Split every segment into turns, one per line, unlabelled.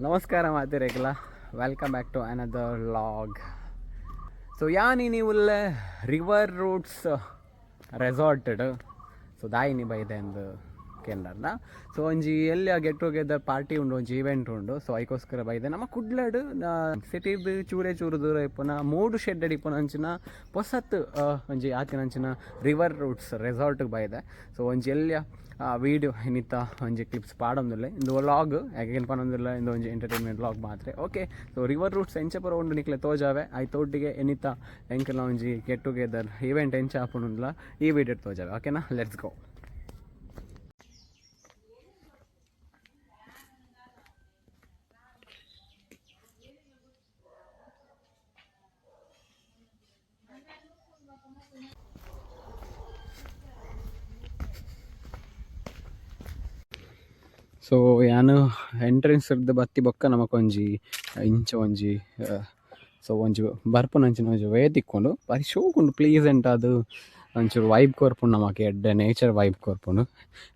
ನಮಸ್ಕಾರ ಮಾತಿರೇಕಲ welcome back to another log. So ಯಾನಿ ನೀವುಲ್ಲ ರಿವರ್ ರೂಟ್ಸ್ ರೆಸಾರ್ಟೆಡ್ ಸೊ ದಾಯಿನಿ ಬೈದೆ ಅಂದು ಕೇಂದ್ರನ. ಸೊ ಒಂಜಿ ಎಲ್ಲಿ ಗೆಟ್ ಟುಗೆದರ್ ಪಾರ್ಟಿ ಉಂಡು, ಒಂಜಿ ಈವೆಂಟ್ ಉಂಡು. ಸೊ ಅದಕ್ಕೋಸ್ಕರ ಬೈದೆ ನಮ್ಮ ಕುಡ್ಲಡ್ ಸಿಟಿದು ಚೂರೇ ಚೂರು ದೂರ ಇಪ್ಪುನ 3 ಶೆಡ್ ಇಪ್ಪುನ ಅಂಚಿನ ಹೊಸತ್ ಒಂಜಿ ಆತಿನ ಅಂಚಿನ ರಿವರ್ ರೂಟ್ಸ್ ರೆಸಾರ್ಟ್ಗೆ ಬೈದೆ. ಸೊ ಒಂಜಿ ಎಲ್ಲಿಯ ವೀಡಿಯೋ ಇನ್ನಿತ್ತ ಒಂಜಿ ಕ್ಲಿಪ್ಸ್ ಪಾಡೊಂದಿಲ್ಲ, ಇಂದು ವ್ಲಾಗ್ ಯಾಕೆ ಪನೊಂದಿಲ್ಲ, ಇಂದು ಒಂಜಿ ಎಂಟರ್ಟೈನ್ಮೆಂಟ್ ವ್ಲಾಗ್ ಮಾತ್ರ. ಓಕೆ, ಸೊ ರಿವರ್ ರೂಟ್ಸ್ ಎಂಚ ಪರ ಉಂಡು ನಿಕ್ಲೆ ತೋಜಾವೆ ಆಯ್ತು ಒಟ್ಟಿಗೆ ಎನ್ನಿತ್ತ ಎಂಕೆಲ್ಲ ಒಂಜಿ ಗೆಟ್ ಟುಗೆದರ್ ಈವೆಂಟ್ ಎಂಚ ಹಾಪುಂಡಿಲ್ಲ ಈ ವಿಡಿಯೋ ತೋಜಾವೆ. ಓಕೆನಾ, ಲೆಟ್ಸ್ ಗೋ. ಸೊ ಯಾನು ಎಂಟ್ರೆನ್ಸ್ ಇರ್ದು ಬತ್ತಿ ಬೊಕ್ಕ ನಮಕೊಂಜಿ ಇಂಚ ಒಂಜಿ ಸೊ ಒಂಜಿ ಬರ್ಪುನಂಚಿನ ಒಂಜಿ ವೇ ತಿಕ್ಕೊಂಡು ಬಾರಿ ಶೋಕುಂಡು ಪ್ಲೀಸೆಂಟ್. ಅದು ಒಂಚೂರು ವೈಬ್ ಕೊರ್ಪುಂಡು ನಮಗೆ ಎಡ್ಡೆ ನೇಚರ್ ವೈಬ್ ಕೊರ್ಪುಂಡು.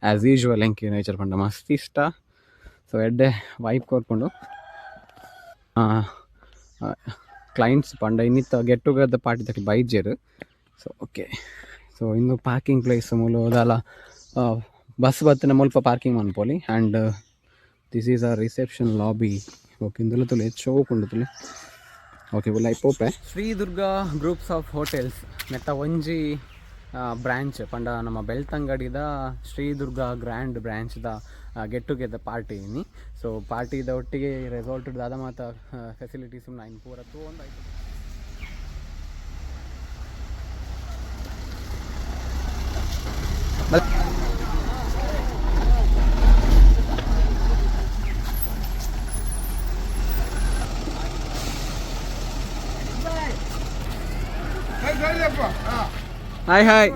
ಆ್ಯಸ್ ಯೂಶ್ವಲ್ ಎಂಕಿ ನೇಚರ್ ಪಂಡ ಮಸ್ತ್ ಇಷ್ಟ. ಸೊ ಎಡ್ಡೆ ವೈಬ್ ಕೊರ್ಪುಂಡು. ಕ್ಲೈಂಟ್ಸ್ ಪಂಡ ಇನ್ನಿತ್ತ ಗೆಟ್ ಟುಗೆದರ್ ಪಾರ್ಟಿ ತಕ್ಕೆ ಬೈಜೆರ್. ಸೊ ಓಕೆ, ಸೊ ಇನ್ನು ಪಾರ್ಕಿಂಗ್ ಪ್ಲೇಸ್ ಮೂಲು ಅದಲ್ಲ ಬಸ್ ಬತ್ತಿನ ಮುಲ್ಪ ಪಾರ್ಕಿಂಗ್ ಮನ್ಪೊಲಿ. And this is a reception lobby. Okay, ಇಂದುಲ ತುಲೆ ಶೋಕುಂಡು ತುಲೆ. ಓಕೆ, ಉಲ್ಲ ಇಪ್ಪೋಪೆ Shri Durga groups of hotels ನೆತ್ತ ಒಂಜಿ ಬ್ರ್ಯಾಂಚ್ ಪಂಡ ನಮ್ಮ ಬೆಳ್ತಂಗಡಿದ ಶ್ರೀ ದುರ್ಗಾ ಗ್ರ್ಯಾಂಡ್ ಬ್ರ್ಯಾಂಚ್ದ ಗೆಟ್ ಟುಗೆದರ್ ಪಾರ್ಟಿ ಇನಿ. ಸೊ ಪಾರ್ಟಿದ ಒಟ್ಟಿಗೆ ರೆಸಾರ್ಟ್ ದಾದ ಮಾತ ಫೆಸಿಲಿಟೀಸ್ ನೈನ್ ಪೂರ ತಗೊಂಡು ಆಯ್ತು. Hi hi.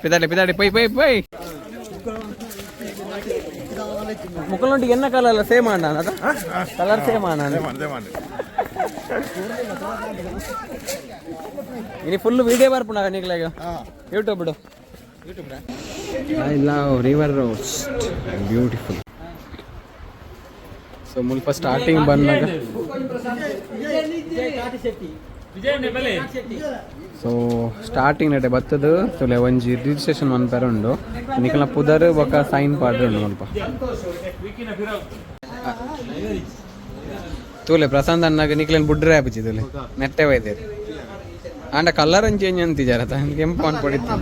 పిదాడి పోయి పోయి పోయి ముక్కలుంటికి ఎన్న కలర్ సేమ్ అన్నా కలర్ సేమ్ అన్నా ini full video barpuna niklega YouTube do. I love river roads, beautiful. So mulpa starting bannaga so starting nete battadu tole onji registration one perundo nikala pudar oka sign padundu mulpa tole prasant annaga niklen budre apichi tole nette vaide and colour change ಅಂತ ಜಾರತ ಕೆಂಪು ಅನ್ಪಡಿತ್ತು.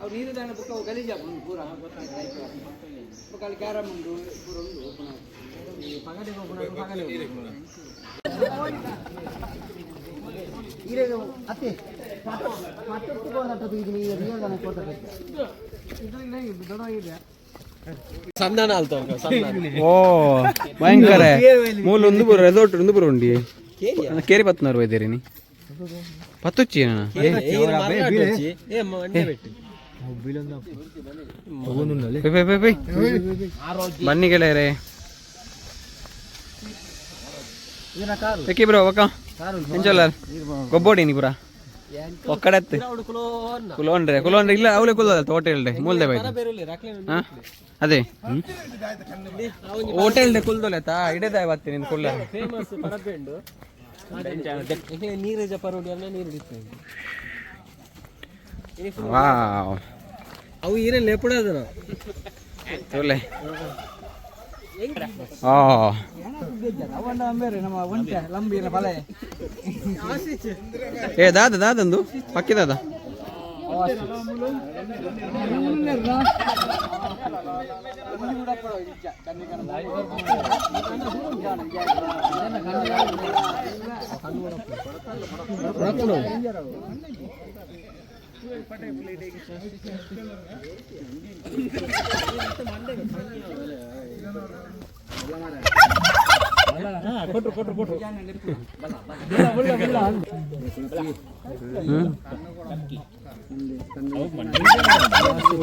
ಅವ್ರು ನೀರು ದಾಣ ಬುಕ್ಕ ಗಲೀಜ ಪೂರ carrom ಉಂಡು ಪೂರ ಉಂಡು ಪಗಡೆ ಪಗಡೆ ಓ ಭಯಂಕರ ಮೂಲ ಒಂದು ಬರು ರೆಸಾರ್ಟ್ ಒಂದು ಬರು ಉಂಡಿ ಕೇರಿ ಪತ್ನಾರು ವೈದ್ಯರಿನಿ ಪತ್ತುಚ್ಚಿ ಬನ್ನಿ ಗೆಳೆಯರೆ. ఎక్కి బ్రో ఒక ఎంచోలార్ గొబ్బోడిని పురా ఒక్కడెత్తి కులోండ్రే కులోండ్ರೆ ಇಲ್ಲ ಅವಳೆ ಕುಲೋದ ಹೋಟೆಲ್ ಡೆ ಮೂಲ್ದೆ ಬೈ ಅದೇ ಹೋಟೆಲ್ ಡೆ ಕುಲ್ದೋಲೆತ ಇಡೆದ ಇವತ್ತಿ ನಿನ್ ಕುಲ್ಲ ಫೇಮಸ್ ಪಡಪೆಂಡು ನೀರೇ ಜಪರೋಡಿ ಅನ್ನ ನೀರು ಹಿಡಿತು. ವಾವ್ ಅವು ಈರೆ ಲೆಪಡದನ ತೋಲೆ ಏ ದಾದ ದಾದಂದು ಪಕ್ಕಿ ದಾದ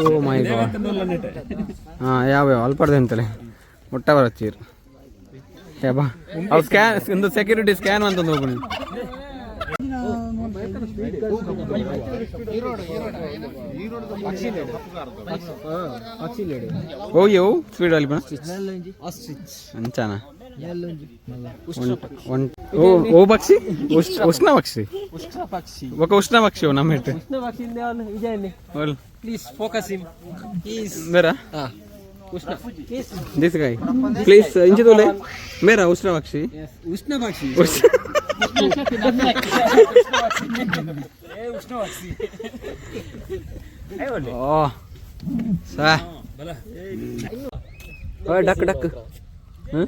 ಓ ಮೈ ಗಾಡ್ ಹಾಂ ಯಾವ ಅಲ್ಪಡ್ದೆ ಅಂತಲೇ ಮುಟ್ಟ ಬರತ್ತೀರಿ ಬಾ ಅವ್ರು ಸ್ಕ್ಯಾನ್ ಒಂದು ಸೆಕ್ಯೂರಿಟಿ ಸ್ಕ್ಯಾನ್ ಅಂತ ಹೋಗಿ ಹೋಗ್ಯವು ಸ್ಪೀಡ್ ಅಲ್ಲಿ ಅಂಚಾನ ఓ పక్షి ఉష్ణ పక్షి ఒక ఉష్ణ పక్షి నమ్మ
Please focus him.
मेरा दिस गाय प्लीज इंची तोले मेरा उष्ण पक्षी
Ushna Bakshi.
ओ सा ओ डक डक हाँ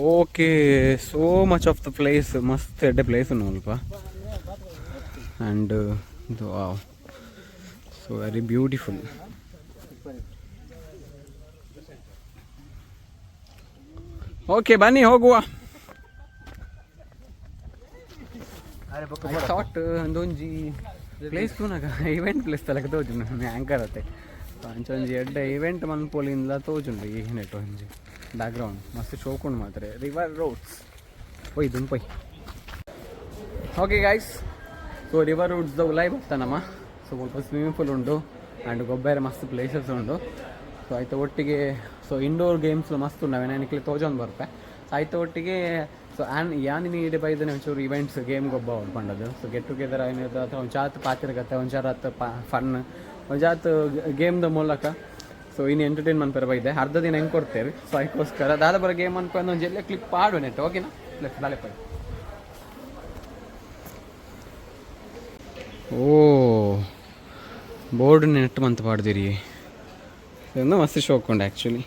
okay so much of the place ಮಸ್ತ್ ಎಡ್ಡೆ ಪ್ಲೇಸ್ ಉಂಡು ಸ್ವಲ್ಪ and wow so very beautiful okay ಬನ್ನಿ ಹೋಗುವ ಥಾಟ್ ಒಂದೊಂಜಿ ಪ್ಲೇಸ್ ತೂನಾಗ ಇವೆಂಟ್ ಪ್ಲೇಸ್ ತಲಕ ತೋಜುಂಡು ಆ್ಯಂಕರ್ ಅತ್ತೆ ಅಂಚೊಂಜಿ ಎಡ್ಡೆ ಇವೆಂಟ್ ಮನ್ಪೊಲಿಂದ ತೋಜುಂಡು ಈ ನೆಟ್ ಒಂಜಿ ಬ್ಯಾಕ್ಗ್ರೌಂಡ್ ಮಸ್ತ್ ಶೋಕೊಂಡು ಮಾತ್ರ ರಿವರ್ ರೋಡ್ಸ್ ಪೊಯ್ ದುಂಪೈ ಓಕೆ ಗೈಸ್ ಸೊ ರಿವರ್ ರೋಡ್ಸ್ದ ಉಲಾಯ್ ಬರ್ತಾನಮ್ಮ ಸೊ ಸ್ವಲ್ಪ ಸ್ವಿಮ್ಮಿಂಗ್ ಪೂಲ್ ಉಂಡು ಆ್ಯಂಡ್ ಗೊಬ್ಬರ ಮಸ್ತ್ ಪ್ಲೇಸಸ್ ಉಂಡು ಸೊ ಆಯ್ತು ಒಟ್ಟಿಗೆ ಸೊ ಇಂಡೋರ್ ಗೇಮ್ಸ್ ಮಸ್ತ್ ಉಂಡು ಅವೇನಿಕ್ಲಿ ತೋಜೊಂದು ಬರ್ಪೆ ಸೊ ಆಯ್ತು ಒಟ್ಟಿಗೆ ಸೊ ಯಾನಿ ನೀಡಿ ಬೈದನೆ ಒಂಚೂರು ಇವೆಂಟ್ಸ್ ಗೇಮ್ ಗೊಬ್ಬ ಹೊಡ್ಕೊಂಡದು ಸೊ ಗೆಟ್ ಟುಗೆದರ್ ಏನಿದೆ ಅಥವಾ ಒಂದು ಜಾತ್ ಪಾತಿರ್ಗತ್ತೆ ಒಂದು ಜಾತ್ ಫನ್ ಒಂದು ಜಾತ್ ಗೇಮ್ದ ಮೂಲಕ ಸೊ ಇನ್ನು ಎಂಟರ್ಟೈನ್ಮೆಂಟ್ ಪರ ಬೈದೆ ಅರ್ಧ ದಿನ ಹೆಂಗೆ ಕೊಡ್ತೇವೆ ಸೊ ಅದಕ್ಕೋಸ್ಕರ ದಾದ ಬರೋ ಗೇಮ್ ಅನ್ಕೊಂಡು ಒಂದು ಜಲ್ಲೆ ಕ್ಲಿಪ್ ಆಡು ನೆಟ್ ಓಕೆನಾ ಪ್ಲಸ್ ಬಾಳೆ ಪೈ ಓ ಬೋರ್ಡ್ ನೆಟ್ ಮಂತ್ ಪಾಡ್ದಿರಿ ಇದೊಂದು ಮಸ್ತ್ ಶೋಕೊಂಡು ಆ್ಯಕ್ಚುಲಿ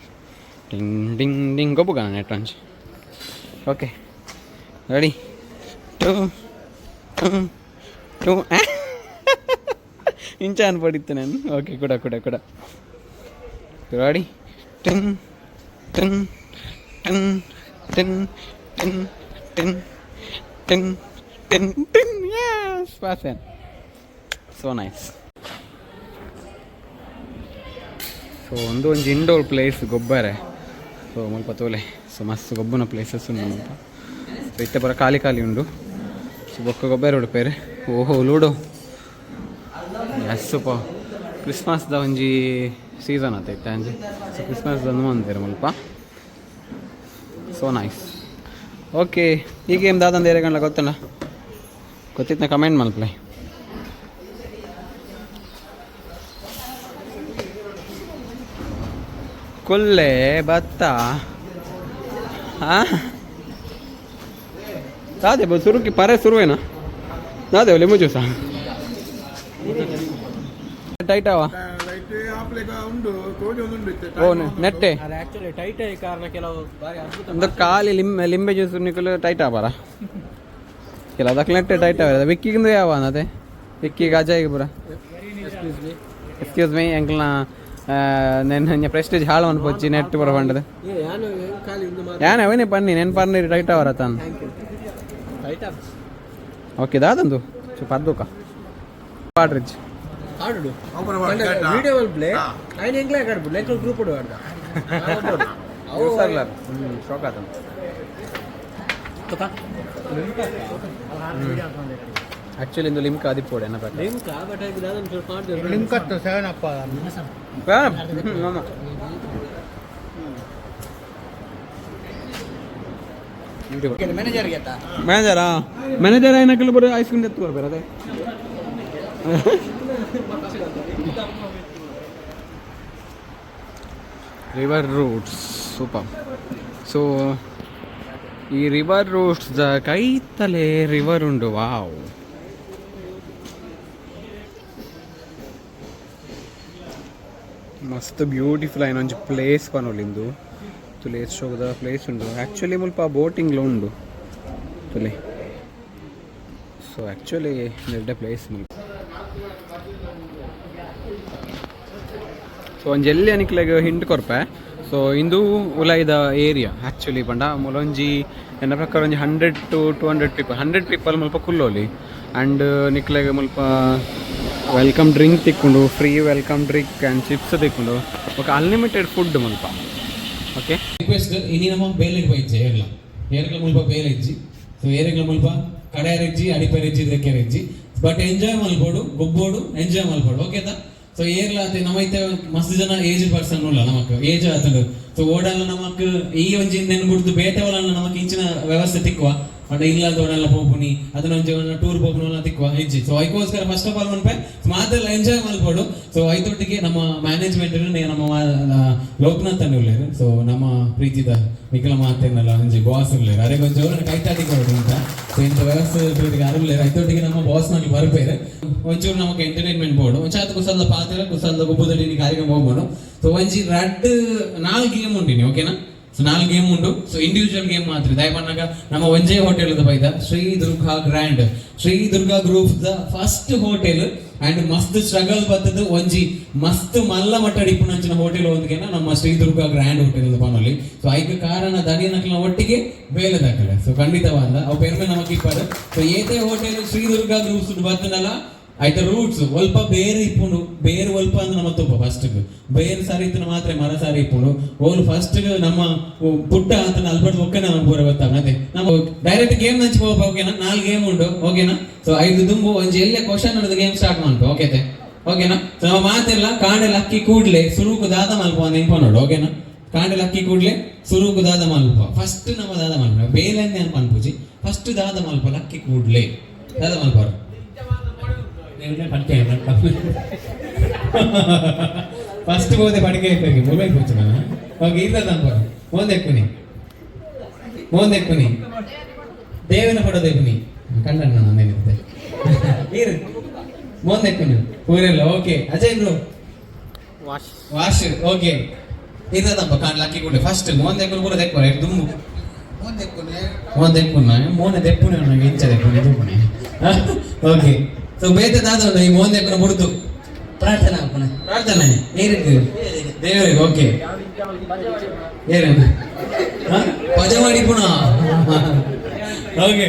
ಡಿಂಗ್ ಡಿಂಗ್ ಡಿಂಗ್ ಗೊಬ್ಬಗ ನೆಟ್ ಅಂಚ್ ಓಕೆ ರೆಡಿ ಟು ಟು ಇಂಚ ಅನ್ಪಡಿತ್ತು ನಾನು ಓಕೆ ಕೂಡ ಕೂಡ ಕೂಡ ರೆಡಿ ಟನ್ ಟನ್ ಟನ್ ಟನ್ ಟನ್ ಟನ್ ಟನ್ ಟನ್ ಟನ್ ಯಸ್ ಪಾಸನ್ ಸೊ ನೈಸ್ ಸೊ ಒಂದು ಇಂಡೋರ್ ಪ್ಲೇಸ್ ಗೊಬ್ಬರ ಸೊ ಮುಲ್ಪ ತೋಲೆ ಸೊ ಮಸ್ತ್ ಗೊಬ್ಬನ ಪ್ಲೇಸಸ್ ಉಂಡು ಮುಲ್ಪ ಸೊ ಇತ್ತೆ ಬರ ಖಾಲಿ ಖಾಲಿ ಉಂಡು ಸೊ ಬೊಕ್ಕ ಗೊಬ್ಬರ ಉಡುಪೇರೆ ಓಹೋ ಲೂಡೋ ಎಸ್ ಪಾ ಕ್ರಿಸ್ಮಸ್ದ ಒಂಜಿ ಸೀಸನ್ ಆತೈತೆ ಅಂಜಿ ಸೊ ಕ್ರಿಸ್ಮಸ್ ಅಂದು ಅಂತಾರೆ ಮುಲ್ಪ ಸೊ ನೈಸ್ ಓಕೆ ಈ ಗೇಮ್ ದಾದಂದು ಏರೆ ಗಂಟೆ ಗೊತ್ತಲ್ಲ ಗೊತ್ತಿತ್ತು ಕಮೆಂಟ್ ಮಲ್ಪಲೆ ಕೊಲ್ಲೆ ಭತ್ತ ಹಾಂ दादे बस शुरू की पारे शुरू है ना दादे बोले मुझे सा टाइट आवा ಓ ನೆಟ್ಟೆ
Actually tight ಆಗಿ ಕಾರಣ ಕೆಲವು ಬಾರಿ ಅದ್ಭುತ
ಒಂದು ಕಾಲಿ ಲಿಂಬೆ ಜ್ಯೂಸ್ ನಿಕ್ಕಲು ಟೈಟ್ ಆವಾರ ಕೆಲವು ಅದಕ್ಕೆ ನೆಟ್ಟೆ ಟೈಟ್ ಆವ ವಿಕ್ಕಿಗಿಂದ ಯಾವ ಅದೇ ವಿಕ್ಕಿ ಗಾಜಾಗಿ ಬರ ಎಕ್ಸ್ಕ್ಯೂಸ್ ಮೀ ಎಂಕ್ಲನ ನೆನ್ನ ಪ್ರೆಸ್ಟೇಜ್ ಹಾಳು ಅನ್ಪೊಚ್ಚಿ ನೆಟ್ ಬರ ಬಂಡದು
ಯಾನು ಖಾಲಿ ಒಂದು ಮಾತು
ಯಾನ ಅವನೇ ಪನ್ನಿ ನೆನ್ ಪರ್ನಿ ಟೈಟ್ ಆವರ ತಾನು
ಟೈಟ್ ಆಫ್
ಓಕೆ ದಾದಂದು ಪರ್ದುಕ ಪಾಡ್ರಿಜ್
ಆಡು ವಿಡಿಯೋ ವಿಲ್ ಪ್ಲೇ ಐನ ಎಂಗ್ಲೇ ಆಡ್ಬು ಲೆಕ್ಕ ಗ್ರೂಪ್ ಓಡು ಆಡ್ದ
ಅವು ಸರ್ಲರ್ ಶೋಕ್ ಆತನ
ತಕ
ಆಕ್ಚುಲಿ ಇಂದು ಲಿಮ್ಕ ಆದಿಪ್ಪೋಡೆ ಅನ್ನ ಪ್ರಕಾರ
ಲಿಂಕ್ ಬಟ್ ಆಗಿ ದಾದನ್ ಸ್ವಲ್ಪ ಮಾಡ್ದೆ
ಲಿಂಕ್ ಅತ್ತ 7 ಅಪ್ಪ
ಮ್ಯಾನೇಜರ್ ಗೆ ಆತ
ಮ್ಯಾನೇಜರ್ ಏನಕ್ಕೆ ಬರೋ ಐಸ್ ಕ್ರೀಮ್ ಎತ್ತು ಬರ್ಬೇರ ಅದೇ ರಿವರ್ ರೂಟ್ಸ್ ಸೂಪರ್ ಸೊ ಈ ರಿವರ್ ರೂಟ್ಸ್ ಕೈತಲೆ ರಿವರ್ ಉಂಡು ವಾವ್ ಮಸ್ತ್ ಬ್ಯೂಟಿಫುಲ್ ಆಯ್ನ ಒಂಜಿ ಪ್ಲೇಸ್ ಪನೊಲಿಂದು ತುಲೆ ಶೋದ ಪ್ಲೇಸ್ ಉಂಡು ಆ್ಯಕ್ಚುಲಿ ಮುಲ್ಪ ಬೋಟಿಂಗ್ಲ ಉಂಡು ತುಲೆ ಸೊ ಆ್ಯಕ್ಚುಲಿ ನಿರ್ಡೆ ಪ್ಲೇಸ್ ಸೊ ಒಂದು ಜಲ್ಲಿ ಅನಿಕ್ಲೆಗ್ ಹಿಂಟ್ ಕೊರ್ಪೆ ಸೊ ಇಂದು ಉಲಾಯ್ದ ಏರಿಯಾ ಆ್ಯಕ್ಚುಲಿ ಪಂಡ ಮೂಲೊಂಜಿ ನನ್ನ ಪ್ರಕಾರ ಒಂಜಿ 100 to 200 ಪೀಪಲ್ 100 ಪೀಪಲ್ ಮುಲ್ಪ ಕುಲ್ಲೋಲಿ ಆ್ಯಂಡ್ ನಿಕ್ಲೆಗ್ ಮುಲ್ಪ ವೆಲ್ಕಮ್ ಡ್ರಿಂಕ್ ತಿಕ್ಕೊಂಡು free welcome drink and chips ತಿಕ್ಕೊಂಡು ఒక ಅನ್ಲಿಮಿಟೆಡ್ ಫುಡ್ ಮುಲ್ಪ ಓಕೆ
ರಿಕ್ವೆಸ್ಟ್ ಇನಿ ನಮ್ಮ ಬೇಲೆಗೆ ಬೈಜೆ ಏರ್ಗಳ ಮುಲ್ಪ ಬೇಲೆ ಇಜ್ಜಿ ಸೊ ಏರೆಗಳ ಮುಲ್ಪ ಕಡೆಯರೆಜ್ಜಿ ಅಡಿಪೆರೆಜ್ಜಿ ದೆಕ್ಕೆರೆಜ್ಜಿ ಬಟ್ ಎಂಜಾಯ್ ಮಲ್ಪೋಡು ಗೊಬ್ಬೋಡು ಎಂಜಾಯ್ ಮಲ್ಪೋಡು ಓಕೆತಾ ಸೊ ಏರ್ಲ ನಮೈತೆ ಮಸ್ತ್ ಜನ ಏಜ್ ಪರ್ಸನ್ ಉಲ್ಲ ನಮಕ್ ಏಜ್ ಆತಂಡು ಸೊ ಓಡಲ್ಲ ನಮಕ್ ಈ ಒಂಜಿ ನೆನ್ಬಿಡ್ದು ಬೇಟೆವಲ್ಲ ನಮಕ್ ಇಂಚಿನ ವ್ಯವಸ್ಥೆ ತಿಕ್ಕುವ ಅಂಡ ಇಲ್ಲದ ಓಡಲ್ಲ ಪೋಪುನಿ ಅದನ್ನ ಒಂಜಿ ಟೂರ್ ಪೋಪುನ ತಿಕ್ಕುವ ಹೆಜ್ಜಿ ಸೊ ಐಕೋಸ್ಕರ ಫಸ್ಟ್ ಆಫ್ ಆಲ್ ಮನ್ಪೆ ಮಾತೆಲ್ಲ ಎಂಜಾಯ್ ಮಲ್ಪೋಡು ಸೊ ಐತೊಟ್ಟಿಗೆ ನಮ್ಮ ಮ್ಯಾನೇಜ್ಮೆಂಟ್ ನಮ್ಮ ಲೋಕನಾಥ್ ಅನ್ನು ಉಳ್ಳೇರು ಸೊ ನಮ್ಮ ಪ್ರೀತಿದ ವಿಕಲ ಮಾತೇನಲ್ಲ ಒಂಜಿ ಬಾಸ್ ಉಳ್ಳೇರು ಅರೆ ಕೊಂಚ ಅವ್ರನ್ನ ಕೈತಾಟಿ ಕೊಡೋದು ಅಂತ ಸೊ ಇಂಥ ವ್ಯವಸ್ಥೆ ಅರುಳ್ಳೇರು ಐತೊಟ್ಟಿಗೆ ನಮ್ಮ ಬಾಸ್ ನಲ್ಲಿ ಬರ್ಪೇರು ಒಂಚೂರು ನಮಗೆ ಎಂಟರ್ಟೈನ್ಮೆಂಟ್ ಬೋರ್ಡು ಒಂಚಾತ್ ಕುಸಲ್ದ ಪಾತ್ರ ಕುಸಲ್ದ ಗುಬ್ಬದಲ್ಲಿ ಕಾರ್ಯಕ್ರಮ ಹೋಗ್ಬೋದು ಸೊ ಒಂಜಿ 4 ಗೇಮ್ ಉಂಟಿನಿ ಓಕೆನಾ ಸೊ 4 ಗೇಮ್ ಉಂಟು ಸೊ ಇಂಡಿವಿಜುವಲ್ ಗೇಮ್ ಮಾತ್ರ ದಯಪನ್ನಾಗ ನಮ್ಮ ಒಂಜೇ ಹೋಟೆಲ್ ಬೈದ ಶ್ರೀ ದುರ್ಗಾ ಗ್ರ್ಯಾಂಡ್ ಶ್ರೀ ದುರ್ಗಾ ಗ್ರೂಪ್ ದ ಫಸ್ಟ್ ಹೋಟೆಲ್ ಅಂಡ್ ಮಸ್ತ್ ಸ್ಟ್ರಗಲ್ ಬತ್ತದ ಒಂಜಿ ಮಸ್ತ್ ಮಲ್ಲ ಮಟ್ಟ ಡಿಪ್ಪುನಂಚಿನ ಹೋಟೆಲ್ ಒಂದಿಗೆನ ನಮ್ಮ ಶ್ರೀ ದುರ್ಗಾ ಗ್ರ್ಯಾಂಡ್ ಹೋಟೆಲ್ ಪನೊಲಿ ಸೊ ಐಕ ಕಾರಣ ದನಿಯನಕ್ಲ ಒಟ್ಟಿಗೆ ಬೇಲೆ ದಾಖಲೆ ಸೊ ಖಂಡಿತವಾದ ಅವು ಬೇರೆ ನಮಗೆ ಇಪ್ಪದು ಸೊ ಏತೆ ಹೋಟೆಲ್ ಶ್ರೀ ದುರ್ಗಾ ಗ್ರೂಪ್ಸ್ ಬರ್ತನಲ್ಲ ಆಯ್ತಾ ರೂಟ್ಸ್ ಸ್ವಲ್ಪ ಬೇರೆ ಇಪ್ಪುಂಡು ಬೇರೆ ಸ್ವಲ್ಪ ಅಂದ್ರೆ ನಮ್ಮ ತುಪ್ಪ ಫಸ್ಟ್ ಬೇರೆ ಸಾರಿ ಇತ್ತು ಮಾತ್ರ ಮರ ಸಾರಿ ಇಪ್ಪುಂಡು ಓಲ್ ಫಸ್ಟ್ ನಮ್ಮ ಪುಟ್ಟ ಅಂತ ಅಲ್ಬರ್ಟ್ ಒಕ್ಕನೆ ನಮ್ಗೆ ಪೂರ ಗೊತ್ತಾಗ ಅದೇ ನಮ್ಮ ಡೈರೆಕ್ಟ್ ಗೇಮ್ ನಂಚಿ ಹೋಗ್ಬೇಕು ಓಕೆನಾ 4 ಗೇಮ್ ಉಂಟು ಓಕೆನಾ ಸೊ 5 ದುಂಬು ಒಂಜಿ ಎಲ್ಲೇ ಕ್ವಶನ್ ನಡೆದ ಗೇಮ್ ಸ್ಟಾರ್ಟ್ ಮಾಡ್ತು ಓಕೆ ಓಕೆನಾ ಸೊ ನಮ್ಮ ಮಾತೆಲ್ಲ ಕಾಂಡೆಲ್ಲ ಅಕ್ಕಿ ಕೂಡ್ಲೆ ಸುರುಕು ದಾದ ಮಲ್ಪ ಅಂತ ನೆನ್ಪ ನೋಡು ಓಕೆನಾ ಕಾಂಡೆಲ್ಲ ಅಕ್ಕಿ ಕೂಡ್ಲೆ ಸುರುಕು ದಾದ ಮಲ್ಪ ಫಸ್ಟ್ ನಮ್ಮ ದಾದ ಮಲ್ಪ ಬೇಲೆನ್ನೇ ಅನ್ಪೂಜಿ ಫಸ್ಟ್ ದಾದ ಮಲ್ಪ ಅಕ್ಕಿ ಕೂಡ್ಲೆ ದಾದ ಮಲ್ಪ ಫಸ್ಟ್ ಹೋದೆ ಪಡಿಕೆ ಮೊಬೈಲ್ ಕೂರ್ಚೋಣ ಹೋಗಿ ಇಲ್ಲ ತಂಪರು ಮೋಂದೆಕ್ಕುನಿ ದೇವನ ಪಡೋದೆಕ್ಕುನಿ ಕಂಡಣ್ಣ ನಾನೇನಿರುತ್ತೆ ಇರು ಮೋಂದೆಕ್ಕುನಿ ಊರೆಲ್ಲ ಓಕೆ ಅಜಯ್ ಬ್ರೋ ವಾಶ್ ಓಕೆ ಇರ್ತದಪ್ಪ ಕಾಣ್ಲ ಅಕ್ಕಿ ಕೂಡ ಫಸ್ಟ್ ಮೋಂದೆಕ್ಕುನಿ ಕೂಡ ದೆಕ್ಕೋರೆ ದುಂಬು ಮೋಂದೆಕ್ಕುನ ಮೋನೆ ದೆಪ್ಪುನೆ ನನಗೆ ಇಂಚದೆಕ್ಕುನಿ ದುಂಬುನೆ ಓಕೆ ಸೊ ಬೇತೆ ದಾದ ಈ ಮೋಂದೆಕ್ಕುನ ಬಿಡ್ತು ಪ್ರಾರ್ಥನೆ ನೀರಿಗೆ ದೇವರಿಗೆ ಓಕೆ ಏನು ಪಜ ಮಾಡಿ ಪುನಃ ಓಕೆ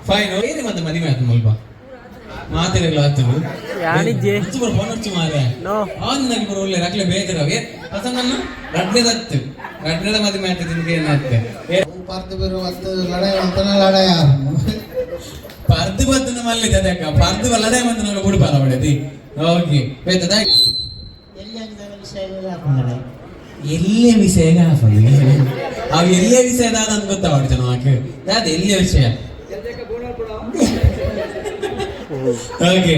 ಫೈನ್ ಏನೇ ಮತ್ತೆ ಮದುವೆ ಆಯ್ತು ಸ್ವಲ್ಪ ಮಾತಿರಲ್ಲ ಆಗ್ತದೆ ಫೋನ್ ಹಚ್ಚು ಮಾರೆ ಅವನು ನನಗೆ ಬರೋ ಒಳ್ಳೆ ರಕ್ಲೆ ಬೇಜಾರವೆ ಪಸಂದನ್ನ ರಡ್ನೆದ ಮದುವೆ ಆಗ್ತದೆ ನಿಮ್ಗೆ ಏನಾಗ್ತದೆ ಪರ್ದು ಬದ್ದನ ಮಲ್ಲಿ ಜದಕ ಪರ್ದು ಲಡಾಯಿ ಮಂದ ನಾವು ಬಿಡ್ಬಾರ ಹೊಡೆದಿ ಓಕೆ ಬೇತದ ಎಲ್ಲೇ ವಿಷಯ ಅವು ಎಲ್ಲೇ ವಿಷಯದ ಅಂತ ಗೊತ್ತಾವಡ್ತ ನಮಗೆ ಅದೇ ಎಲ್ಲೇ ವಿಷಯ ಓಕೆ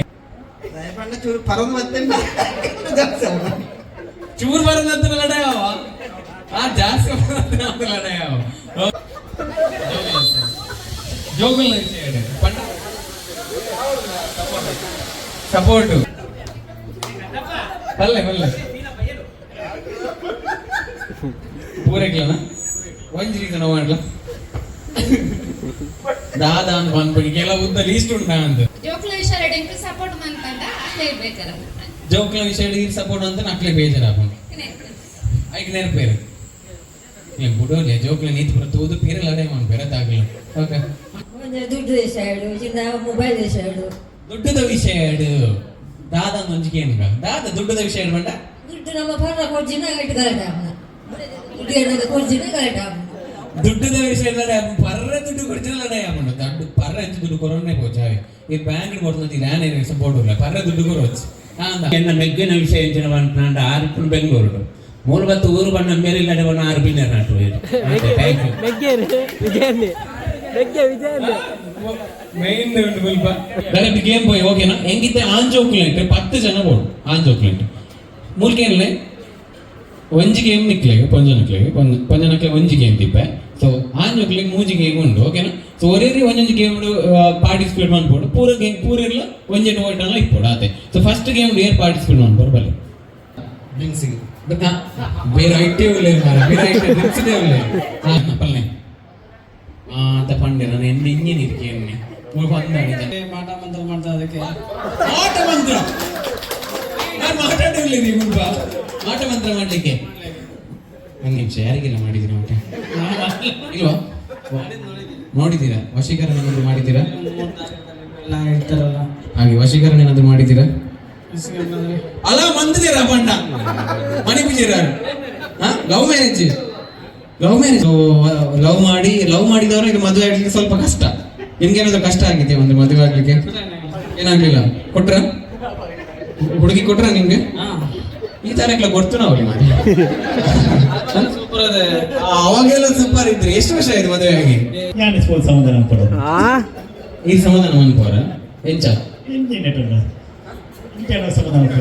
ಚೂರು ಬರೋದಂತ ಲಡಾಯವ ಜಾಸ್ತಿ ಲಡಾಯವ ಜೋಗುಲ್ ಸಪೋರ್ಟ್ ಬಲ್ಲೆ ಪೂರೈಕ್ಲನ ಒಂಜಿ ರೀಸನ್ ಮಾಡ್ಲ ದಾದ ಅಂತ ಬಂದ್ಬಿಡಿ ಕೆಲವು ಉದ್ದ ಲೀಸ್ಟ್ ಉಂಟ ಅಂತ ಜೋಕ್ಲ ವಿಷಯ ಸಪೋರ್ಟ್ ಅಂತ ನಕ್ಲೆ ಬೇಜಾರಾಕೊಂಡು ಐಕ್ ನೆನಪೇರು ಬಿಡೋಲ್ಲ ಜೋಕ್ಲ ನೀತಿ ಬರ್ತೋದು ಪೇರಲ್ಲ ಅಡೇ ಮಾಡ್ಬೇರದಾಗಲ್ಲ ಓಕೆ
ದುಡ್ಡು ಮೊಬೈಲ್
ದುಡ್ಡದ ವಿಷಯ ದಾದ ಒಂಜಿಗೆ ಏನ್ಗ ದಾದ ದುಡ್ಡದ ವಿಷಯ ಬಂಡ
ದುಡ್ಡು ನಮ್ಮ ಪರ್ರ ಕೊಡ್ಜಿನ ಗಟ್ಟಿ ಕರೆಕ್ಟ್ ಆಪನ ದುಡ್ಡು ಕೊಡ್ಜಿನ ಕರೆಕ್ಟ್ ಆಪನ
ದುಡ್ಡದ ವಿಷಯ ಪರ್ರ ದುಡ್ಡು ಕೊಡ್ಜಿನ ಲಡಾಯಿ ಆಪನ ದುಡ್ಡು ಪರ್ರ ಎಂತ ದುಡ್ಡು ಕೊರೋನೆ ಪೋಚಾವೆ ಈ ಬ್ಯಾಂಕ್ ಕೊಡ್ತಂತ ಲ್ಯಾನ್ ಏನೇ ಸಪೋರ್ಟ್ ಇಲ್ಲ ಪರ್ರ ದುಡ್ಡು ಕೊರೋಚ್
ಎನ್ನ ಮೆಗ್ಗಿನ ವಿಷಯ ಎಂಚಿನ ಬಂಟ ಆರ್ಪುನ್ ಬೆಂಗಳೂರು ಮೂಲಭೂತ ಊರು ಬಣ್ಣ ಮೇಲೆ ಇಲ್ಲದೆ ಬಣ್ಣ ಆರ್ಪಿನ ನಾಟು
മെയിൻ ഡയറക്റ്റ് ഗെയിം പോയി ഓക്കേനാ എങ്കിത്തെ ആഞ്ചോക്ലേറ്റ് 10 ಜನ ಬೋಡು ಆಂಜೋಕ್ಲೇಟ್ ಮೂಲ್ಕೇನ್ಲೆ ಒಂಜಿ ಗೇಮ್ ನಿಕ್ಲೆಗೆ ಪಂಜನಕ್ಲೆ ಒಂಜಿ ಗೇಮ್ ತಿಪ್ಪೆ ಸೊ ಆಂಜೋಕ್ಲೆಗೆ 3 ಗೇಮ್ ಉಂಡು ಓಕೆನಾ ಸೊ ಒರೇರಿ ಒಂಜೊಂಜಿ ಗೇಮ್ ಪಾರ್ಟಿಸಿಪೇಟ್ ಮಾಡ್ಬೋದು ಪೂರ ಗೇಮ್ ಪೂರೆಲ್ಲ ಒಂಜೆಟ್ ಓಟಲ್ಲ ಇಪ್ಪೋಡು ಆತೆ so first game air participate ಮಾಡ್ಬೋದು ಬಲೆ ಡ್ರಿಂಕ್ಸಿಗೆ ಬೇರೆ ಐಟೇ ಉಳ್ಳೇ ಬೇರೆ ಐಟೇ ಡ್ರಿಂಕ್ಸ್ದೇ ಉಳ್ಳೇ ಪಲ್ಲೆ ಅಂತ ಪಂಡೆ ನಾನು ಎಣ್ಣೆ ಇಂಜಿನ್ ಇರಿಕೆ ಎಣ್ಣೆ ಮುಲ್ಪ
ಮಾಟ ಮಂತ್ರ ಮಾಡ್ತಾ ಅದಕ್ಕೆ
ಆಟ ಮಂತ್ರ ನಾನು ಮಾತಾಡಿರ್ಲಿ ನೀವು ಮುಲ್ಪ ಆಟ ಮಂತ್ರ ಮಾಡ್ಲಿಕ್ಕೆ ಒಂದು ನಿಮಿಷ ಯಾರಿಗೆಲ್ಲ ಮಾಡಿದ್ದೀರಾ ಊಟ ಇಲ್ವಾ ನೋಡಿದ್ದೀರಾ ವಶೀಕರಣ ಏನಾದ್ರು ಮಾಡಿದ್ದೀರಾ
ಎಲ್ಲ ಇರ್ತಾರಲ್ಲ
ಹಾಗೆ ವಶೀಕರಣ ಏನಾದ್ರು ಮಾಡಿದ್ದೀರಾ ಅಲ್ಲ ಮಂದಿದ್ದೀರಾ ಪಂಡ ಮನೆ ಬಿದ್ದೀರಾ ಲವ್ ಮ್ಯಾರೇಜ್ ಲವ್ ಮಾಡಿದವರು ಇದು ಮದುವೆ ಆಗ್ಲಿಕ್ಕೆ ಸ್ವಲ್ಪ ಕಷ್ಟ ನಿಮ್ಗೆ ಏನಾದ್ರು ಕಷ್ಟ ಆಗಿದೆ ಒಂದು ಮದುವೆ ಆಗ್ಲಿಕ್ಕೆ ಏನಾಗ್ಲಿಲ್ಲ ಕೊಟ್ರ ಹುಡುಗಿ ಕೊಟ್ರ ನಿಮ್ಗೆ ಈ ತರ ಎಲ್ಲ ಕೊಡ್ತು ನಾವು
ಸೂಪರ್ ಅದೇ
ಅವಾಗೆಲ್ಲ ಸೂಪರ್ ಇದ್ರಿ ಎಷ್ಟು ವರ್ಷ ಆಯ್ತು ಮದುವೆ ಆಗಿ
ಸಮಾಧಾನ ಪಡೋದು
ಈ ಸಮಾಧಾನ ಅನ್ಕೋರ ಎಂಚ
ಸಮಾಧಾನ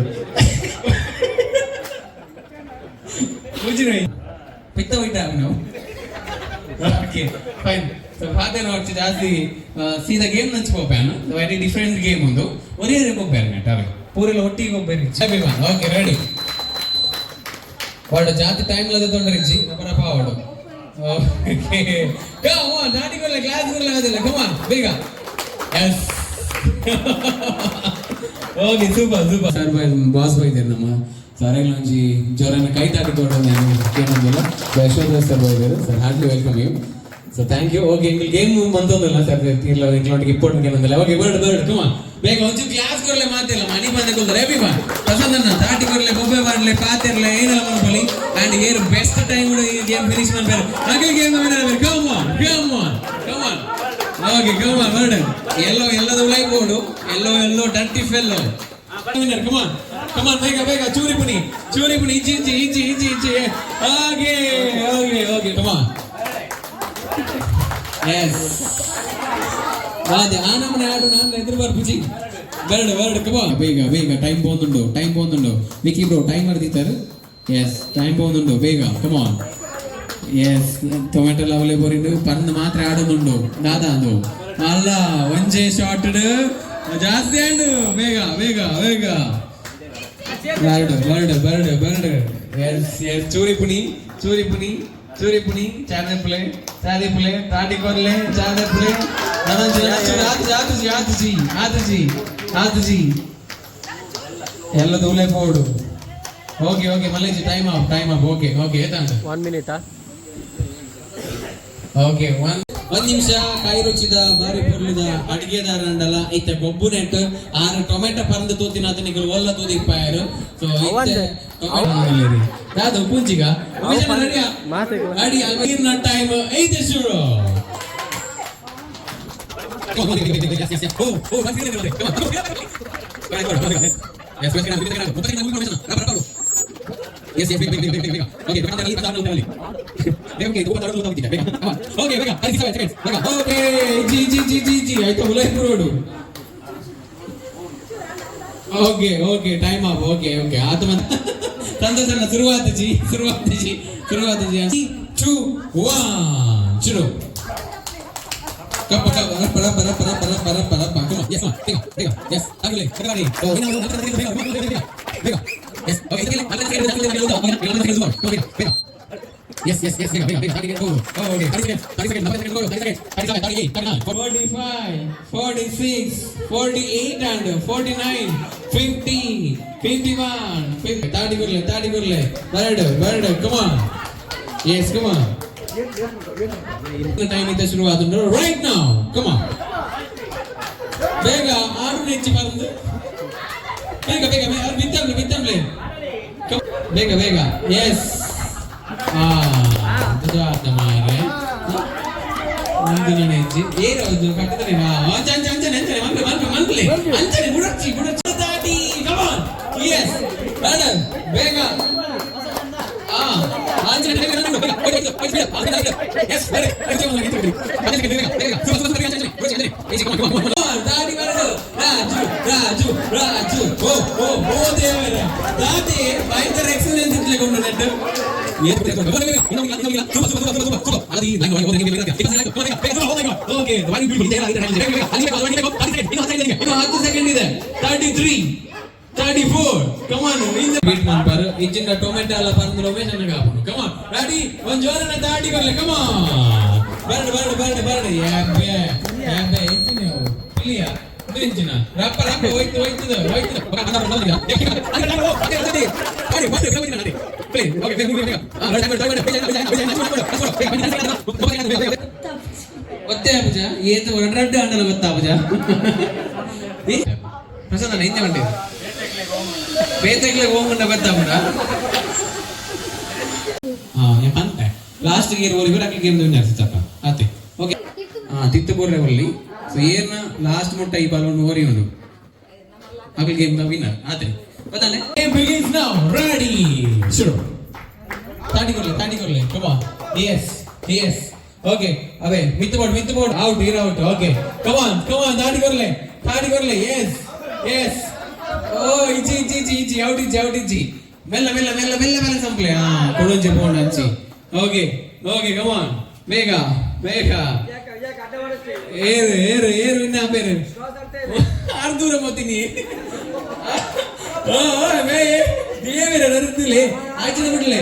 ಪಿತ್ತ ಹೋಯ್ತ ನಾವು ಓಕೆ ಫೈನ್ ಸೊ ಫಾದರ್ వచ్చి ಜಾಸ್ತಿ ಸೀದಾ ಗೇಮ್ ನಂಚ್ಕೋಪ್ಯಾನು ವೆರಿ ಡಿಫರೆಂಟ್ ಗೇಮ್ ಒಂದು ಒರೇ ಹೋಗ್ಬೇರೆ ನೆಟ್ಟಾರೆ ಪೂರೆಲ್ಲ ಒಟ್ಟಿಗೆ ಹೋಗ್ಬೇರೆ ಓಕೆ ರೆಡಿ వాడు జాతి టైంలో తొందరించి బరపా వాడు ఓకే కమ్ ఆన్ నాటికోల క్లాస్ గుల్ల అదల కమ్ ఆన్ ಬೇಗ yes okay super sir boss ಬೈದಿರ ನಮ್ಮ ಸರೈಲ್ నుంచి ಜೋರನ್ನ ಕೈ ತಾಟಿಕೊಂಡು ನಾನು ಕೇಳೋದಿಲ್ಲ ಯಶವಂತ ಸರ್ ಬೈದಿರು sir heartly welcome you so thank you okay English game ಬಂತೊಂದಿಲ್ಲ ಸರ್ ಇಲ್ಲ ಇಂಟ್ಲೋಟಿಗೆ ಇಂಪಾರ್ಟೆಂಟ್ ಏನಂದಿಲ್ಲ ಓಕೆ ಬರ್ಡ್ ಕಮ್ ಆನ್ ಬೇಗ ಒಂಚೂರು ಕ್ಲಾಸ್ ಕೊರ್ಲೆ ಮಾತಿಲ್ಲ ಮನಿ ಬಂದೆ ಕೊಲ್ತಾರೆ ರೇಪಿ ಬಾ ಪ್ರಸನ್ನ ತಾಟಿ ಕೊರ್ಲೆ ಬೊಬ್ಬೆ ಮಾಡ್ಲೆ ಪಾತಿರ್ಲೆ ಏನೆಲ್ಲ ಮಾಡ್ಕೊಳ್ಳಿ ಅಂಡ್ ಏರ್ ಬೆಸ್ಟ್ ಟೈಮ್ ಈ ಗೇಮ್ ಫಿನಿಶ್ ಮಾಡ್ತಾರೆ ಹಾಗೆ game winner come on okay come on bird ಎಲ್ಲದ ಉಳೈ ಬೋರ್ಡು ಎಲ್ಲೋ dirty fellow winner come on ಬೇಗ ಚೂರಿ ಪುನಿ ಇಜ್ಜಿ ಹಾಗೆ ಕಮ್ ಆನ್ ಎಸ್ ಅದೇ ಆ ನಮ್ಮನೆ ಆಡು ನಾನು ಎದುರು ಬರ್ಪುಜಿ ಬರ್ಡ್ ಕಮಾ ಬೇಗ ಟೈಮ್ പോകുന്നുണ്ടോ ವಿಕಿ ಬ್ರೋ ಟೈಮರ್ ದಿತ್ತಾರೆ ಎಸ್ ಟೈಮ್ പോകുന്നുണ്ടോ ಬೇಗ ಕಮಾನ್ ಎಸ್ ಟೊಮೆಟೊ ಲವಲೆ ಬೋರಿಂಡು ಪಂದು ಮಾತ್ರ ಆಡುന്നുണ്ടോ ದಾದಾ ಅಂದು ಅಲ್ಲ ಒಂಜೆ ಶಾರ್ಟೆಡ್ ಜಾಸ್ತಿ ಆಡು ಬೇಗ ಬರ್ಡ್ ಎಸ್ ಚೂರಿ ಪುನಿ ಚಾದೆ ಪುಲೆ ತಾಟಿ ಕೊರ್ಲೆ ಚಾದೆ ಪುಲೆ ಆತುಜಿ ಎಲ್ಲ ದೂಲೆ ಪೋಡು ಓಕೆ ಮಲ್ಲೇಜಿ ಟೈಮ್ ಆಫ್ ಓಕೆ ಏತಾಂತ
1 minute
ಓಕೆ ಒಂದ್ ನಿಮಿಷ ಕೈ ರುಚಿದ ಬಾರಿ ಪೊರ್ಲಿದ ಅಡಿಗೆದಾರ ಅಂಡಲ್ಲ ಐತೆ ಗೊಬ್ಬು ನೆಟ್ 6 ಟೊಮೆಟೊ ಪರಂದು ತೋತಿನ ಅದನಿಗಳು ಒಲ್ಲ ತೋದಿಪ್ಪಾಯರು ಸೊ ಯಾವ್ದು ಪೂಂಚಿಗ ಅಡಿ ಅಲ್ವೀರ್ನ ಟೈಮ್ ಐತೆ ಶುರು ಓಕೆ ಟೈಮ್ ಆಫ್ ಓಕೆ ಆತ ಸಂತೋಷನ ಶುರುವಾತು ಜಿ 3 2 1 ಶುರು Yes. 45, 46, 48 and 49, 50, 51, 30 gurle. Bird, come on. Yes, come on. The time is shuru right now. Come on. Bega, aru nechi parandu. Bega, vittamle. Bega. Yes. Betul teman ya. Nanti nanti. Itu kata dia. Anjani budak tadi. Come on. Yes. Brother. Bega. Anjani. Yes. Tadi mana? Raju. Oh dia mana? Tadi fighter excellence itu lekom nanti. Okay, 34. Come on, beat man par. Engine ka tomato ala parandu Ramesh anna kaapunu. Come on, ready? One jorana 30 korle. Come on. Bird. Yeah, engine. పిలియా గురించిన రప్ప రప్ప ಹೋಯ್ತು ಗೊತ್ತೇ ಪೂಜ ಏತು ರಡ್ಡ ಅಂಡಲ ಗೊತ್ತಾ ಪೂಜ ಪ್ರಸನ್ನ ಇಂಜ ಬಂಡಿ ಬೇತೆಗ್ಲೆ ಹೋಗುಂಡ ಗೊತ್ತಾ ಪೂಜ ഞാൻ പറഞ്ഞെ ലാസ്റ്റ് ഗിയർ ഒരു ഇവരൊക്കെ ഗെയിം വിചാരിച്ചപ്പ അതെ ഓക്കെ തിത്തുപൂർറെ ഒള്ളി ಸೊ ಏರ್ನ ಲಾಸ್ಟ್ ಮುಟ್ಟ ಈ ಬಾಲ್ ಓರಿ ಉಂಡು ಅಗಲ್ ಗೇಮ್ ದ ವಿನ್ನರ್ ಆದ್ರೆ ಗೊತ್ತಾನೆ ಗೇಮ್ ಬಿಗಿನ್ಸ್ ನೌ ರೆಡಿ ಶುರು ತಾಡಿ ಕೊರ್ಲೆ ಕಮ್ ಆನ್ ಯೆಸ್ ಓಕೆ ಅವೆ ಮಿತ್ board out here out okay come on ತಾಡಿ ಕೊರ್ಲೆ ಯೆಸ್ ಓ ಇಚಿ ಔಟ್ ಇಚಿ ಮೆಲ್ಲ ಸಂಪ್ಲೆ ಕೊಡೊಂಜೆ ಬೋರ್ಡ್ ಹಂಚಿ ಓಕೆ ಕಮ್ ಆನ್ ಬೇಗ ಏರು ಇನ್ನ ಬೇರೆ ಅರ್ಧೂರ ಮತ್ತೀನಿ ಬೇರೆ ಅರ್ಧಿಲೆ ಆಚೆ ಬಿಡ್ಲೆ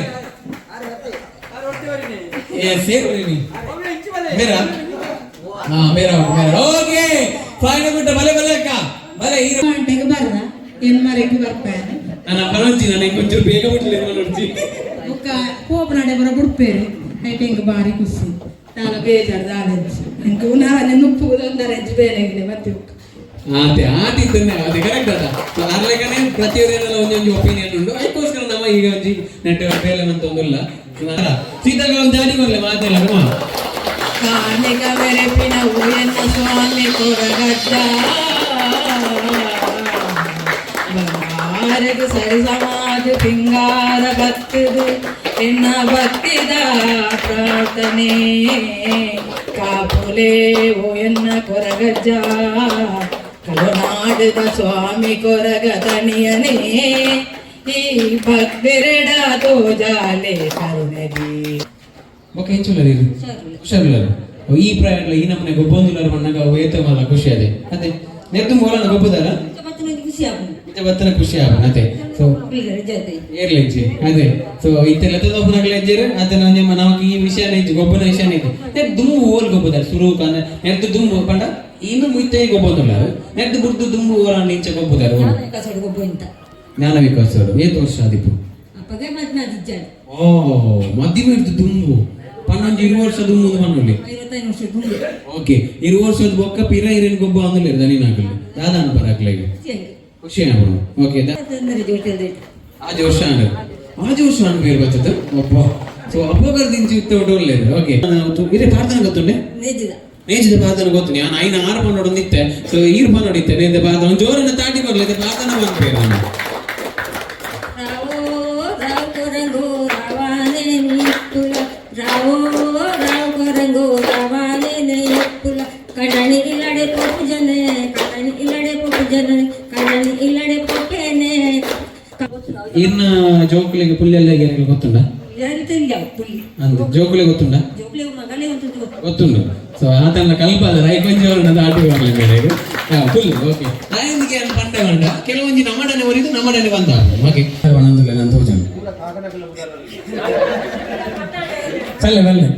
ಬೇರೆ ಓಕೆ ಫೈನಲ್ ಬಿಟ್ಟ ಬಲೆ ಅಕ್ಕ ಬಲೆ ಹೀರೋ
ಗಂಟೆಗೆ ಬರ್ದ ಎನ್ಮರೆಗೆ ಬರ್ಪೇನೆ
ನಾನು ಪರವಂಚಿ ನನಗೆ ಕೊಂಚೂರು ಬೇಗ ಬಿಡ್ಲಿ ನೋಡ್ತಿ
ಒಕ್ಕ ಕೋಪನಾಡೆ ಬರ ಬಿಡ್ಪೇರು ಐತೆ ಹಿಂಗೆ ಬಾರಿ ಖುಷಿ ನಾನು ಬೇಜಾರು ದಾಳೆಂಚು ಹಿಂಗೆ ಉನಾವನೆ ನುಪ್ಪುವುದೊಂದರ ಹೆಜ್ಜೆ ಬೇರೆ ಮತ್ತೆ
ಅದೇ ಆಟಿದ್ದನ್ನೇ ಅದೇ ಕರೆಕ್ಟ್ ಅದ ಅರ್ಲೆಗನೆ ಪ್ರತಿಯೊಂದೆಲ್ಲ ಒಂದೊಂದು ಒಪಿನಿಯನ್ ಉಂಟು ಅದಕ್ಕೋಸ್ಕರ ನಮ್ಮ ಈಗ ಒಂಜಿ ನೆಟ್ವರ್ಕ್ ಬೇಲನ್ ಅಂತ ಒಂದಿಲ್ಲ ಸೀತಾಗ ಒಂದು ಜಾರಿ ಬರಲಿ ಮಾತೆಲ್ಲ
ಕಾಣಿಗ ಮೆರೆಪಿನ ಹೂಯನ್ನ ಸ್ವಾಮಿ ಕೊರಗಜ್ಜ ಬಂಗಾರಗ ಸರಿ ಸಮಾಜ ಸಿಂಗಾರ ಬತ್ತದು ಎನ್ನ ಭಕ್ತಿದ ಪ್ರಾರ್ಥನೆ ಕಾಪುಲೆ ಹೂಯನ್ನ ಕೊರಗಜ್ಜ ಕರುನಾಡದ ಸ್ವಾಮಿ ಕೊರಗ ತಣಿಯನೇ ಈ ಭಕ್ತಿರೆಡ ತೋಜಾಲೆ ಕರುಣದಿ
ಓಕೆ ಹೆಚ್ಚುಲ್ಲರಿ ಹುಷಾರಿಲ್ಲರು ಈ ಪ್ರಯಾಣ ಈ ನಮ್ಮನೆ ಗೊಬ್ಬೊಂದುಲ್ಲರು ಮಣ್ಣಾಗ ಏತ ಮಲ್ಲ ಖುಷಿ ಅದೇ ಅದೇ ನೆತ್ತು ಮೂಲನ ಗೊಬ್ಬದಾರ ಬತ್ತನ ಖುಷಿ ಆಗ ಅದೇ ಸೊ ಏರ್ಲೆಜ್ಜಿ ಅದೇ ಸೊ ಇತ್ತೆಲ್ಲ ಒಬ್ಬನಾಗಲ ಹೆಜ್ಜೆರು ಅದನ್ನ ನಮಗೆ ಈ ವಿಷಯ ಗೊಬ್ಬನ ವಿಷಯ ನೆಟ್ಟು ದುಮ್ಮು ಓಲ್ ಗೊಬ್ಬದಾರ ಸುರು ಕಂದ ನೆಟ್ಟು ದುಮ್ಮು ಪಂಡ ಇನ್ನು ಮುಯ್ತೆ ಗೊಬ್ಬೊಂದುಲ್ಲರು ನೆಟ್ಟು ಬುರ್ದು ದುಮ್ಮು ಓಲ ಇಂಚೆ ಗೊಬ್ಬದಾರ ಜ್ಞಾನ ವಿಕಾಸೋಡು ಏತು ವರ್ಷ ಆದಿಪ್ಪು ಓ ಮದ್ದಿಮೆ ಇರ್ತು ದುಂಬು ಪನ್ನೊಂದು 20 ವರ್ಷ ದುಂಬು ಪನ್ನೊಳ್ಳಿ ಓಕೆ 20 ವರ್ಷದ ಬೊಕ್ಕ ಪಿರ ಹಿರಿನ ಗೊಬ್ಬ ಅಂದಲ್ಲ ದನಿನಾಗಲಿ ದಾದಾನ ಬರಾಕ್ಲ ಖುಷಿ ಆಗ್ಬೋದು ಓಕೆ ಆಜು ವರ್ಷ ಅನ್ನು ಬೇರೆ ಬರ್ತದೆ ಒಬ್ಬ ಸೊ ಅಪ್ಪಗರ ದಿಂಚಿ ಇತ್ತು ಒಳ್ಳೆಯದು ಓಕೆ ಇದೇ ಪ್ರಾರ್ಥನೆ ಗೊತ್ತುಂಡೆ ನೇಜಿದ ಪ್ರಾರ್ಥನೆ ಗೊತ್ತು ನಾನು ಐನ 6 ಪನ್ನೋಡು ನಿತ್ತೆ ಸೊ ಈರು ಪನ್ನೋಡಿತ್ತೆ ನೇದ ಪ್ರಾರ್ಥನೆ ಜೋರನ್ನ ತಾಟಿ ಕೊಡ್ಲಿದೆ ಪ್ರಾರ್ಥನೆ ಮಾಡ್ಬೇಕು ನಾನು ಇನ್ನ ಜೋಕುಲಿಗೆ ಪುಲ್ಲೆಲ್ಲ ಗೊತ್ತುಂಡ ಜೋಕುಲಿ ಗೊತ್ತುಂಡ ಗೊತ್ತುಂಡು ಸೊ ಆತನ ಕಲ್ಪದ ರೈಕೊಂಜವರನ್ನ ದಾಟಿ ಬರಲಿ ಬೇರೆ ಫುಲ್ ಓಕೆ ಆಯಂದಿಗೆ ಪಂಡೆ ಬಂಡ ಕೆಲವೊಂದು ನಮ್ಮಡನೆ ಒರಿದು ನಮ್ಮಡನೆ ಬಂದ ಓಕೆ ಒಂದೊಂದಿಲ್ಲ ನಾನು ತೋಜನು ಬಲ್ಲೆ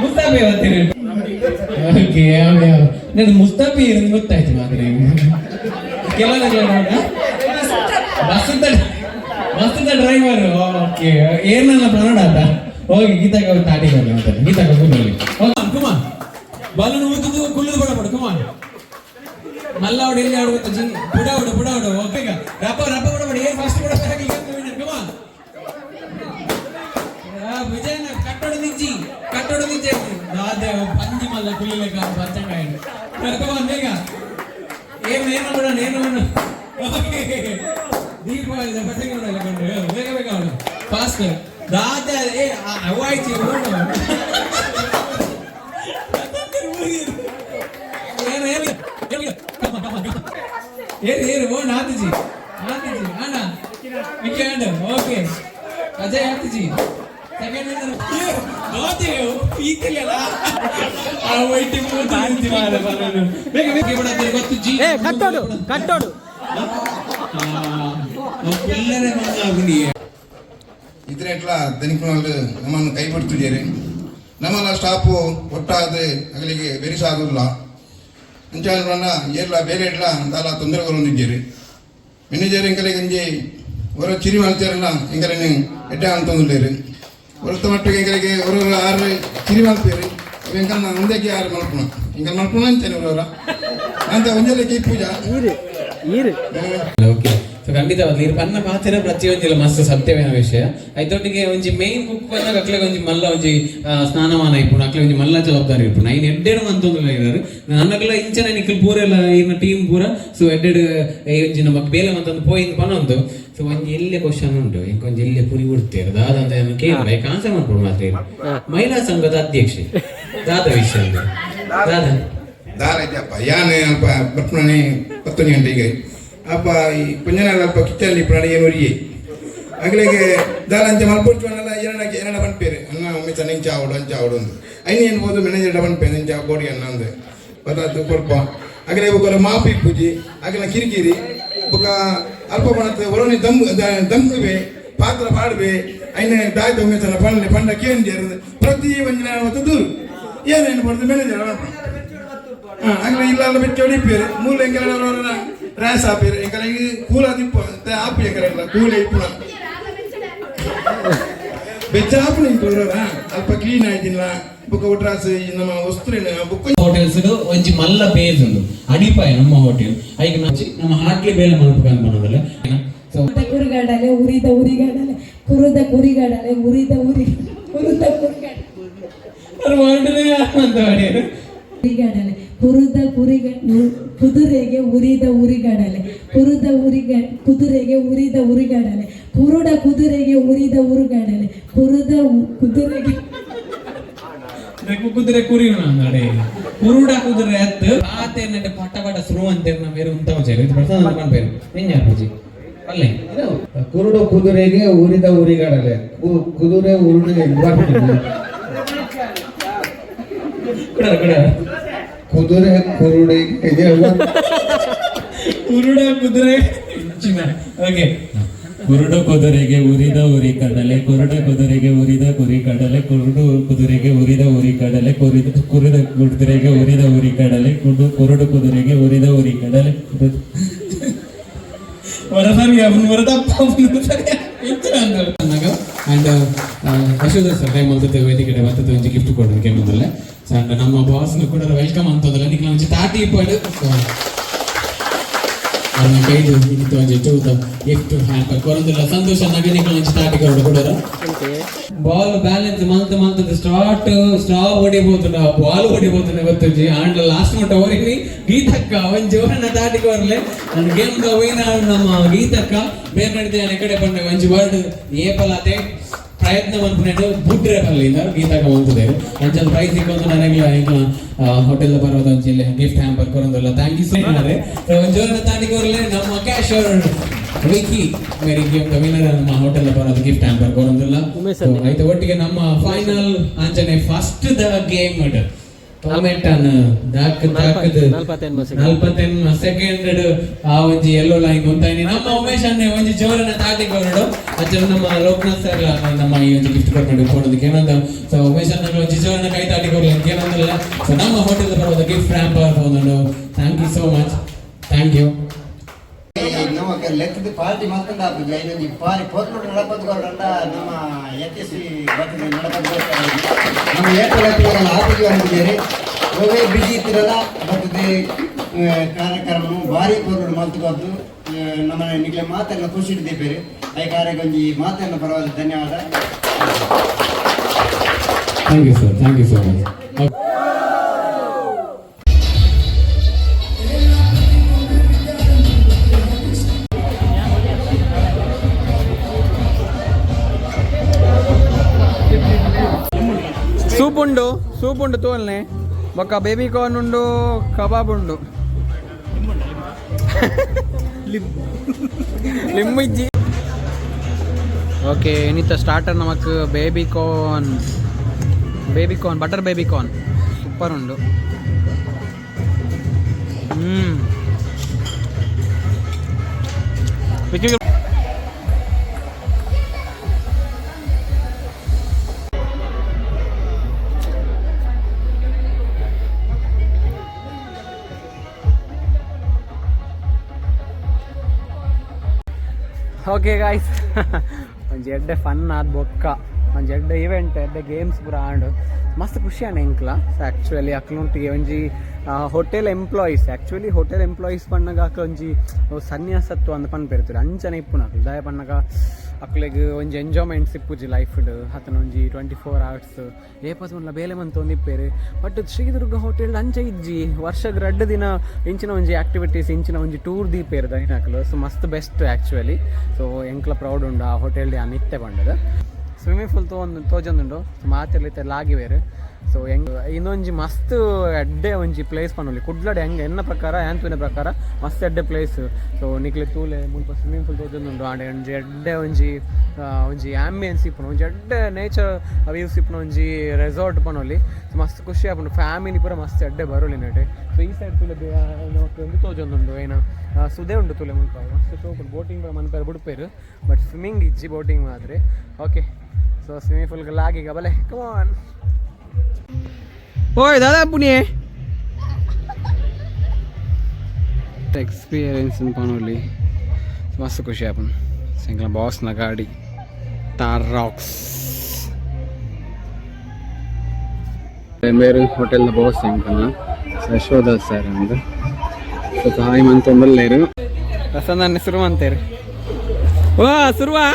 ಮುಸ್ತಫೆ ಬರ್ತೀನಿ ಓಕೆ ನಾನು ಮುಸ್ತಫಿ ಇರೋದು ಗೊತ್ತಾಯ್ತು ಮಾತ್ರ ಕೆಲವೊಂದು ಬಸ್ಸಿಂದ ಡ್ರೈವರ್ ಓಕೆ ಏನಲ್ಲ ಕನ್ನಡ ಆತ ಹೋಗಿ ಗೀತಾಗ ತಾಟಿ ಬರಲಿ ಅಂತ ಗೀತಾಗ ಕೂಡಲಿ ಕುಮಾರ್ ಬಲೂನ್ ಉಳಿದು ಕುಳ್ಳಿದು ಬಡ ಕುಮಾರ್ ಮಲ್ಲ ಅವಡು ಎಲ್ಲಿ ಆಡುತ್ತ ಜಿ ಬುಡಾವಡು ಓಕೆ ರಪ್ಪ ಬಡ ಏನ್ ಫಸ್ಟ್ ಕೂಡ ಕುಮಾರ್ ವಿಜಯನ ಕಟ್ಟೋಡು ನಿಂಚಿ ದಾದೆ ಪಂಜಿ ಮಲ್ಲ ಕುಳ್ಳಿಲೆ ಕಾಲ ಪಂಚಂಗಾಯಡು ಕುಮಾರ್ ಬೇಗ ಏನು ಮಾಡೋಣ ದೀಪಾವಳಿ ಪಟ್ಟಂಗ ಕೊಂಡು ಬೇಗ ಅವನು ಫಾಸ್ಟ್ ರಾಜ ಅವಾಯ್ತು ಏನು ಓ ನಾತಿಜಿ ಅಣ್ಣ ವಿಕೆಂಡ್ ಓಕೆ ಅಜಯ್ ಆತಿಜಿ ಸೆಕೆಂಡ್
ಕಟ್ಟೋಡು
ಇದ್ರೆ ಎಟ್లా ದನಿಕೊಂಡು ನಮ್ಮನ್ನು ಕೈ ಬಿಡ್ತಿದ್ದೀರಿ ನಮ್ಮಲ್ಲ ಸ್ಟಾಪು ಒಟ್ಟಾದ ಅಗಲಿಗೆ ಬೆರಿಸಾದುಲ್ಲ ಅಂಚಾನ ಏರ್ಲ ಬೇರೆ ಇಡ್ಲ ದಾಲ ತೊಂದರೆಗೊಳೊಂದಿದ್ದೀರಿ ಮ್ಯಾನೇಜರ್ ಎಂಕಲಿಗೆ ಗಂಜಿ ಹೊರ ಚಿರಿ ಮಾಡ್ತಾರಲ್ಲ ಎಂಕಲೇ ಎಡ್ಡ ಅಂತಂದಿಲ್ಲೇರಿ ಹೊರತ ಮಟ್ಟಿಗೆ ಎಂಕಲಿಗೆ ಹೊರ ಆರು ಚಿರಿ ಮಾಡ್ತೀರಿ ಎಂಕಲ್ನ ಮುಂದಕ್ಕೆ ಯಾರು ಮಲ್ಪಣ ಎಂಕಲ್ ಮಲ್ಪಣ ಅಂತೇನೆ ಅವರ ಅಂತ ಒಂಜಲಕ್ಕೆ ಪೂಜಾ
ಓಕೆ ಸೊ ಖಂಡಿತವಾಗ್ಲಿ ಇರು ಪನ್ನ ಪಾತ್ರ ಪ್ರತಿಯೊಂದಿಲ್ಲ ಮಸ್ತ್ ಸತ್ಯವೇನ ವಿಷಯ ಐತೊಟ್ಟಿಗೆ ಒಂಜಿ ಮೇನ್ ಕುಕ್ ಬಂದಾಗ ಅಕ್ಲೆಗೆ ಒಂಜಿ ಮಲ್ಲ ಒಂಜಿ ಸ್ನಾನಮಾನ ಇಪ್ಪುಡು ಅಕ್ಲೆ ಒಂಜಿ ಮಲ್ಲ ಜವಾಬ್ದಾರಿ ಇಪ್ಪುಡು ಐನ್ ಎಡ್ಡೆಡು ಅಂತೊಂದುಲ್ಲ ಇರೋರು ನನ್ನಕ್ಲ ಇಂಚನೆ ನಿಖಲ್ ಪೂರ ಎಲ್ಲ ಇನ್ನ ಟೀಮ್ ಪೂರ ಸೊ ಎಡ್ಡೆಡು ಒಂಜಿ ನಮ್ಮ ಬೇಲೆ ಮಂತಂದು ಪೋಯಿಂದು ಪನೊಂದು ಸೊ ಒಂಜಿ ಎಲ್ಲೆ ಕ್ವಶನ್ ಉಂಟು ಇಂಕೊಂಜಿ ಎಲ್ಲೆ ಪುರಿ ಉಡ್ತೇರು ದಾದಂತ ಕೇಳಿ ಕಾನ್ಸರ್ ಮಾಡ್ಬೋದು ಮಾತ್ರ ಮಹಿಳಾ ಸಂಘದ ಅಧ್ಯಕ್ಷೆ ದಾದ ವಿಷಯ ದಾದ
ದಾರ ಐತಪ್ಪ ಯಾನೆ ಅಲ್ಪ ಬರ್ತಣೆ 10 ಗಂಟೆಗೆ ಅಪ್ಪ ಈ ಪುಂಜನಾಳ ಅಲ್ಪ ಕಿಚ್ಚಲ್ಲಿ ಪ್ರಾಣಿ ಏನೂರಿಗೆ ಅಗಲಿಗೆ ದಾಲ ಅಂಚೆ ಮಲ್ಪೊಚ್ಚುವನ್ನೆಲ್ಲ ಎರಡ ಬನ್ಪೇರು ಅನ್ನ ಒಮ್ಮೆ ಚೆನ್ನಾಗಿ ಅಂಚ ಆವಡು ಒಂದು ಐನು ಏನ್ಬೋದು ಮ್ಯಾನೇಜರ್ ಬನ್ಪೇರು ಅಂಚ ಬೋಡಿ ಅನ್ನ ಅಂದೆ ಬದಾತು ಕೊಲ್ಪ ಅಗಲೇ ಬೊಕ್ಕಲ ಮಾಪಿ ಪೂಜಿ ಅಗಲ ಕಿರಿಕಿರಿ ಬೊಕ್ಕ ಅಲ್ಪ ಬಣತ್ ಒಳನಿ ದಮ್ವೆ ಪಾತ್ರ ಪಾಡ್ವೆ ಐನೆ ದಾಯ್ತ ಒಮ್ಮೆ ಚೆನ್ನ ಪಂಡ ಕೇಂದ್ರ ಪ್ರತಿ ಒಂಜಿನ ಹೊತ್ತು ದೂರು ಏನೇನು ಬರ್ತದೆ ಮ್ಯಾನೇಜರ್ ಅಗಲ ಇಲ್ಲ ಬಿಟ್ಟು ಹೊಡಿಪೇರು ಮೂಲ ಎಂಕಲ ರಾಸ್ ಆಪೇರು ಎಂಕಲ ಕೂಲ ದಿಪ್ಪ ಆಪಿ ಎಂಕಲ ಕೂಲ ಇಪ್ಪುಣ ಬೆಚ್ಚ ಆಪುಣ ಇಂಕಲ ಅಲ್ಪ ಕ್ಲೀನ್ ಆಯ್ತಿಲ್ಲ ಬುಕ್ಕ ಉಟ್ರಾಸ್ ನಮ್ಮ ವಸ್ತ್ರೇನ ಬುಕ್ಕ
ಹೋಟೆಲ್ಸ್ ಒಂಜಿ ಮಲ್ಲ ಬೇಸ್ ಉಂಡು ಅಡಿಪಾಯ ನಮ್ಮ ಹೋಟೆಲ್ ಐಗೆ ನಮ್ಮ ಹಾಟ್ಲಿ ಬೇಲೆ ಮಲ್ಪಕಂತ ಬಂದಲ್ಲ ಸೊ
ಕುರಿಗಾಡಲೆ ಉರಿದ ಉರಿಗಾಡಲೆ ಕುರುದ ಕುರಿಗಾಡಲೆ ಉರಿದ ಉರಿ ಕುರುದ ಕುರಿಗಾಡಲೆ ಉರಿಗಾಡಲೆ ಕುರುದ ಕುದುರೆಗೆ ಉರಿದ ಉರಿಗಾಡಲೆ ಕುದುರೆಗೆ ಉರಿದ ಉರಿಗಾಡಲೆ ಕುರುಡ ಕುದುರೆಗೆ ಉರಿದ ಉರುಗಾಡಲೆ
ಕುದುರೆ ಕುರಿ ನಡೆ ಕುರುಡ ಕುದುರೆ ಅತ್ತು ಆತೆ ನಡೆ ಪಟ ಪಟ ಸುರು ಅಂತ ಬೇರೆ ಉಂಟಾವ ಇದು ಪ್ರಸಾದ ಮಾಡ್ಬೇರು ಹೆಂಗಾರ ಪೂಜಿ ಅಲ್ಲೇ
ಕುರುಡು ಕುದುರೆಗೆ ಉರಿದ ಉರಿಗಾಡಲೆ ಕುದುರೆ ಉರುಳಿಗೆ ಕುದುರೆ ಕುರುಡಿಗೆ
ಕುರುಡ ಕುದುರೆ ಓಕೆ ಕುರುಡ ಕುದುರೆಗೆ ಉರಿದ ಉರಿ ಕಡಲೆ ಕುರುಡ ಕುದುರೆಗೆ ಉರಿದ ಕುರಿ ಕಡಲೆ ಕುರುಡು ಕುದುರೆಗೆ ಉರಿದ ಉರಿ ಕಡಲೆ ಕುರಿದ ಕುದುರೆಗೆ ಉರಿದ ಉರಿ ಕಡಲೆ ಕುರುಡು ಕುದುರೆಗೆ ಉರಿದ ಉರಿ ಕಡಲೆ ಅಂಡ್ ಯಶೋಧ ಸರ್ ಟೈಮ್ ಅಂತ ವೇದಿಕೆ ಬರ್ತದೆ ಒಂದು ಗಿಫ್ಟ್ ಕೊಡೋದಕ್ಕೆ ಮೊದಲೇ ಅಂಡ್ ನಮ್ಮ ಬಾಸ್ನು ಕೂಡ ವೆಲ್ಕಮ್ ಅಂತದಲ್ಲ ನಿಖಿಲ ಒಂಚೆ ತಾಟಿ ಇಪ್ಪಡು ಅವ್ನ ಕೈದು ಇತ್ತು ಒಂಚೆ ಚೂತ ಗಿಫ್ಟ್ ಹ್ಯಾಂಪರ್ ಕೊರೊಂದಿಲ್ಲ ಸಂತೋಷ ನಗೆ ನಿಖಿಲ ಒಂಚೆ ತಾಟಿ ಕೊಡೋದು ಬಾಲ್ ಬ್ಯಾಲೆನ್ಸ್ ಮಲ್ತದ ಸ್ಟ್ರಾ ಹೊಡಿಬೋದು ಬಾಲ್ ಹೊಡಿಬೋದು ಗೊತ್ತಜ್ಜಿ ಆಂಡ್ ಲಾಸ್ಟ್ ಮಟ್ಟ ಅವರಿಗೆ ಗೀತಕ್ಕ ಒಂದ್ ಜೋರನ್ನ ತಾಟಿಗೆ ಬರಲೆ ನನ್ನ ಗೇಮ್ ವೈನ ನಮ್ಮ ಗೀತಕ್ಕ ಬೇರೆ ನಡೆದ ಕಡೆ ಬಂದ ಒಂಜಿ ವರ್ಡ್ ಏಪಲಾತೆ ಪ್ರಯತ್ನ ಮಾಡ್ಕೊಂಡು ಬುಡ್ರೆ ಬರಲಿಲ್ಲ ಗೀತಕ್ಕ ಹೋಗ್ತದೆ ಅಂಚಲ್ ಪ್ರೈಸ್ ಸಿಕ್ಕೋದು ನನಗೆ ಹೋಟೆಲ್ ಬರೋದು ಅಂಚಿಲ್ಲ ಗಿಫ್ಟ್ ಹ್ಯಾಂಪರ್ ಕೊರೋದಿಲ್ಲ ಥ್ಯಾಂಕ್ ಯು ಸೊ ಮಚ್ ಒಂದ್ ಜೋರನ್ನ ತಾಟಿಗೆ ಬರಲೆ ನಮ್ಮ ಕ್ಯಾಶ್ ವಿಕಿ ಮೇರಿ ಗೇಮ್ ವಿನ್ನರ್ ನಮ್ಮ ಹೋಟೆಲ್ ಬರೋದು ಗಿಫ್ಟ್ ಹ್ಯಾಂಪರ್ ಕೊರೋದಿಲ್ಲ ಆಯ್ತು ಒಟ್ಟಿಗೆ ನಮ್ಮ ಫೈನಲ್ ಅಂಚನೆ ಫಸ್ಟ್ ದ ಗೇಮ್ ಟೊಮೆಟನ್ ದಾಕದ 41 ಸೆಕೆಂಡ್ ಆ ಒಂಜಿ ಎಲ್ಲೋ ಲೈನ್ ಉಂಟಾಯ್ನಿ ನಮ್ಮ ಉಮೇಶ್ ಅನ್ನೆ ಒಂಜಿ ಜೋರನ್ನ ತಾಟಿ ಕೊರಡು ಅಚ್ಚರ ನಮ್ಮ ಲೋಕನಾಥ್ ಸರ್ ನಮ್ಮ ಈ ಒಂದು ಗಿಫ್ಟ್ ಕೊಟ್ಟು ಕೊಡೋದಕ್ಕೆ ಏನಂದ ಸೊ ಉಮೇಶ್ ಅನ್ನ ಒಂಜಿ ಜೋರನ್ನ ಕೈ ತಾಟಿ ಕೊಡ್ಲಿಕ್ಕೆ ಏನಂದಲ್ಲ ಸೊ ನಮ್ಮ ಹೋಟೆಲ್ ಬರೋದು ಗಿಫ್ಟ್ ಹ್ಯಾಂಪರ್ ಹೋದನು thank you so much thank you
ನಮಗೆ ಲೆಕ್ಕದ ಪಾರ್ಟಿ ಮಾಡ್ಕೊಂಡು ಆಗ್ತದೆ ಐದೊಂದು ಪಾರಿ ಪೋತ್ಕೊಂಡು ನಡಪತ್ಕೊಂಡ್ರಂತ ನಮ್ಮ ಯಶಸ್ವಿ ಬರ್ತದೆ ನಡಪತ್ಕೊಳ್ತಾರೆ ನಮ್ಮ ಏಕಲಕ್ಷ್ಮಿ ಆತಿಗೆ ಬಂದಿದ್ದೇವೆ ಒಳ್ಳೆ ಬಿಸಿ ಇತ್ತಿರಲ್ಲ ಬರ್ತದೆ ಕಾರ್ಯಕ್ರಮ ಭಾರಿ ಪೋರ್ಗಳು ಮಾಡ್ತದ್ದು ನಮ್ಮ ನಿಗಲೆ ಮಾತನ್ನು ಖುಷಿ ಇಟ್ಟಿದ್ದೇವೆ ಈ ಕಾರ್ಯಕ್ಕೊಂದು ಮಾತನ್ನು ಪರವಾಗಿ ಧನ್ಯವಾದ
thank you sir thank you so much
soup ಉಂಡು ತೋಲ್ನೆ ಬೊಕ್ಕ ಬೇಬಿ ಕಾರ್ನ್ ಉಂಡು ಕಬಾಬ್ ಉಂಡು ಲಿಮ್ಮಿಜ್ಜಿ ಓಕೆ ಇನ್ನಿತ್ತ ಸ್ಟಾರ್ಟರ್ ನಮಕ್ baby corn butter baby corn super ಉಂಡು ಓಕೆ ಗಾಯ್ಸ್ ಒಂಜಿ ಎಡ್ಡೆ ಫನ್ ಆದ ಬೊಕ್ಕ ಒಂಜಿ ಎಡ್ಡೆ ಇವೆಂಟ್ ಎಡ್ಡೆ ಗೇಮ್ಸ್ ಪೂರ ಆಂಡ್ ಮಸ್ತ್ ಖುಷಿ ಆಂಡ್ ಎಂಕ್ಲ. ಸೊ ಆ್ಯಕ್ಚುಲಿ ಅಕ್ಲೊಂಟಿಗೆ ಒಂಜಿ hotel employees actually hotel employees ಪಣ್ಣಗ ಅಕ್ಕ ಒಂಜಿ ಸನ್ಯಾಸತ್ವ ಅಂತ ಪನ್ಪೆರ್ತಾರೆ ಅಂಚನೆ ಇಪ್ಪುನ ದಯ ಪಣ್ಣಗ ಅಕ್ಲೆಗ್ ಒಂಜಿ ಎಂಜಾಯ್ಮೆಂಟ್ ಸಿಪ್ಪುಜಿ ಲೈಫ್ಡ್ ಅತನ ಒಂಜಿ 24 hours ಏಪತ್ಮಲ್ಲ ಬೇಲೆ ಮಂತ್ ಒಂದಿಪ್ಪೇರು. ಬಟ್ ಶ್ರೀದುರ್ಗ ಹೋಟೆಲ್ ಅಂಚ ಇಜ್ಜಿ ವರ್ಷಕ್ಕೆ 2 ದಿನ ಇಂಚಿನ ಒಂಜಿ ಆ್ಯಕ್ಟಿವಿಟೀಸ್ ಇಂಚಿನ ಒಂಜಿ ಟೂರ್ ದೀಪೇರು ದೈನಾಕ್ಲು. ಸೊ ಮಸ್ತ್ ಬೆಸ್ಟ್ ಆ್ಯಕ್ಚುಲಿ. ಸೊ ಎಂಕ್ಲ ಪ್ರೌಡ್ ಉಂಡು ಆ ಹೋಟೆಲ್ ಡಿ ಆ ನಿತ್ಯ ಬಂಡದ ಸ್ವಿಮ್ಮಿಂಗ್ ಪೂಲ್ ತೋಜೊಂದುಂಡು ಮಾತೆರ್ಲಿತ್ತೆ ಲಾಗಿವೇರು. ಸೊ ಇನ್ನೊಂಜಿ ಮಸ್ತ್ ಎಡ್ಡೆ ಒಂಜಿ ಪ್ಲೇಸ್ ಪನ್ನೊಲಿ ಕುಡ್ಲಡೆ ಹೆಂಗೆ ಎನ್ನ ಪ್ರಕಾರ ಆ್ಯಂತುವಿನ ಪ್ರಕಾರ ಮಸ್ತ್ ಎಡ್ಡೆ ಪ್ಲೇಸ್. ಸೊ ನಿಕ್ಲೆ ತೂಲೆ ಮುಲ್ಪ ಸ್ವಿಮ್ಮಿಂಗ್ ಪೂಲ್ ತೋಜೊಂದುಂಡು ಆಂಡೆ ಒಂಜಿ ಎಡ್ಡೆ ಒಂಜಿ ಆ್ಯಂಬಿಯನ್ಸ್ ಇಪ್ಪುನು ಒಂಜಿ ಎಡ್ಡೆ ನೇಚರ್ ವ್ಯೂಸ್ ಇಪ್ಪುನು ಒಂಜಿ ರೆಸಾರ್ಟ್ ಪನ್ನೊಲಿ. ಸೊ ಮಸ್ತ್ ಖುಷಿ ಆಪುಂಡು ಫ್ಯಾಮಿಲಿ ಪೂರ ಮಸ್ತ್ ಎಡ್ಡೆ ಬರೋಲಿ ನಡೆ. ಸೊ ಈ ಸೈಡ್ ತೂಲೆ ಒಂದು ತೋಜೊಂದುಂಡು ಏನು ಸುದೆ ಉಂಡು ತೂಲೆ ಮುಲ್ಪ ಮಸ್ತ್ ಶೋಪುಂಡು ಬೋಟಿಂಗ್ ಮನ್ಪೇರು ಬಿಡ್ಪೇರು. ಬಟ್ ಸ್ವಿಮ್ಮಿಂಗ್ ಇಜ್ಜಿ ಬೋಟಿಂಗ್ ಮಾತ್ರೆ. ಓಕೆ ಸೊ ಸ್ವಿಮ್ಮಿಂಗ್ ಪೂಲ್ಗೆ ಲಾಗಿಗ ಬಲೆ ಕಮಾನ್. ಓಯ್ ದಾದಾ ಪುಣ್ಯ ಎಕ್ಸ್ಪೀರಿಯನ್ಸ್ ಪನೋಲಿ ಮಸ್ತ್ ಖುಷಿ ಆಪನ್. ಸಿಂಗ್ಲ ಬಾಸ್ನ ಗಾಡಿ ಟಾರ್ ರಾಕ್ಸ್ ಬೇರೆ ಹೋಟೆಲ್ನ ಬಾಸ್ ಎಂಕನ ಯಶೋಧ ಸರ್ ಅಂದು. ಸೊ ತಾಯಿ ಮಂತೊಂದಲ್ಲೇರು ಪ್ರಸನ್ನ ಹೆಸರು ಅಂತೇರಿ. ಓ ಸುರುವಾ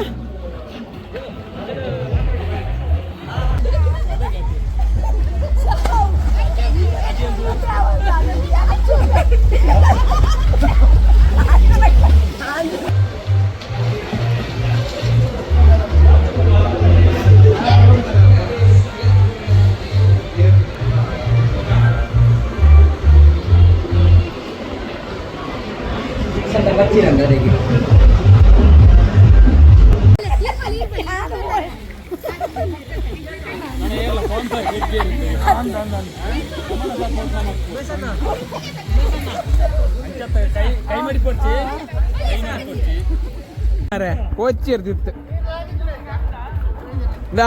ಕೋಚಿರ್ದಿತ್ತು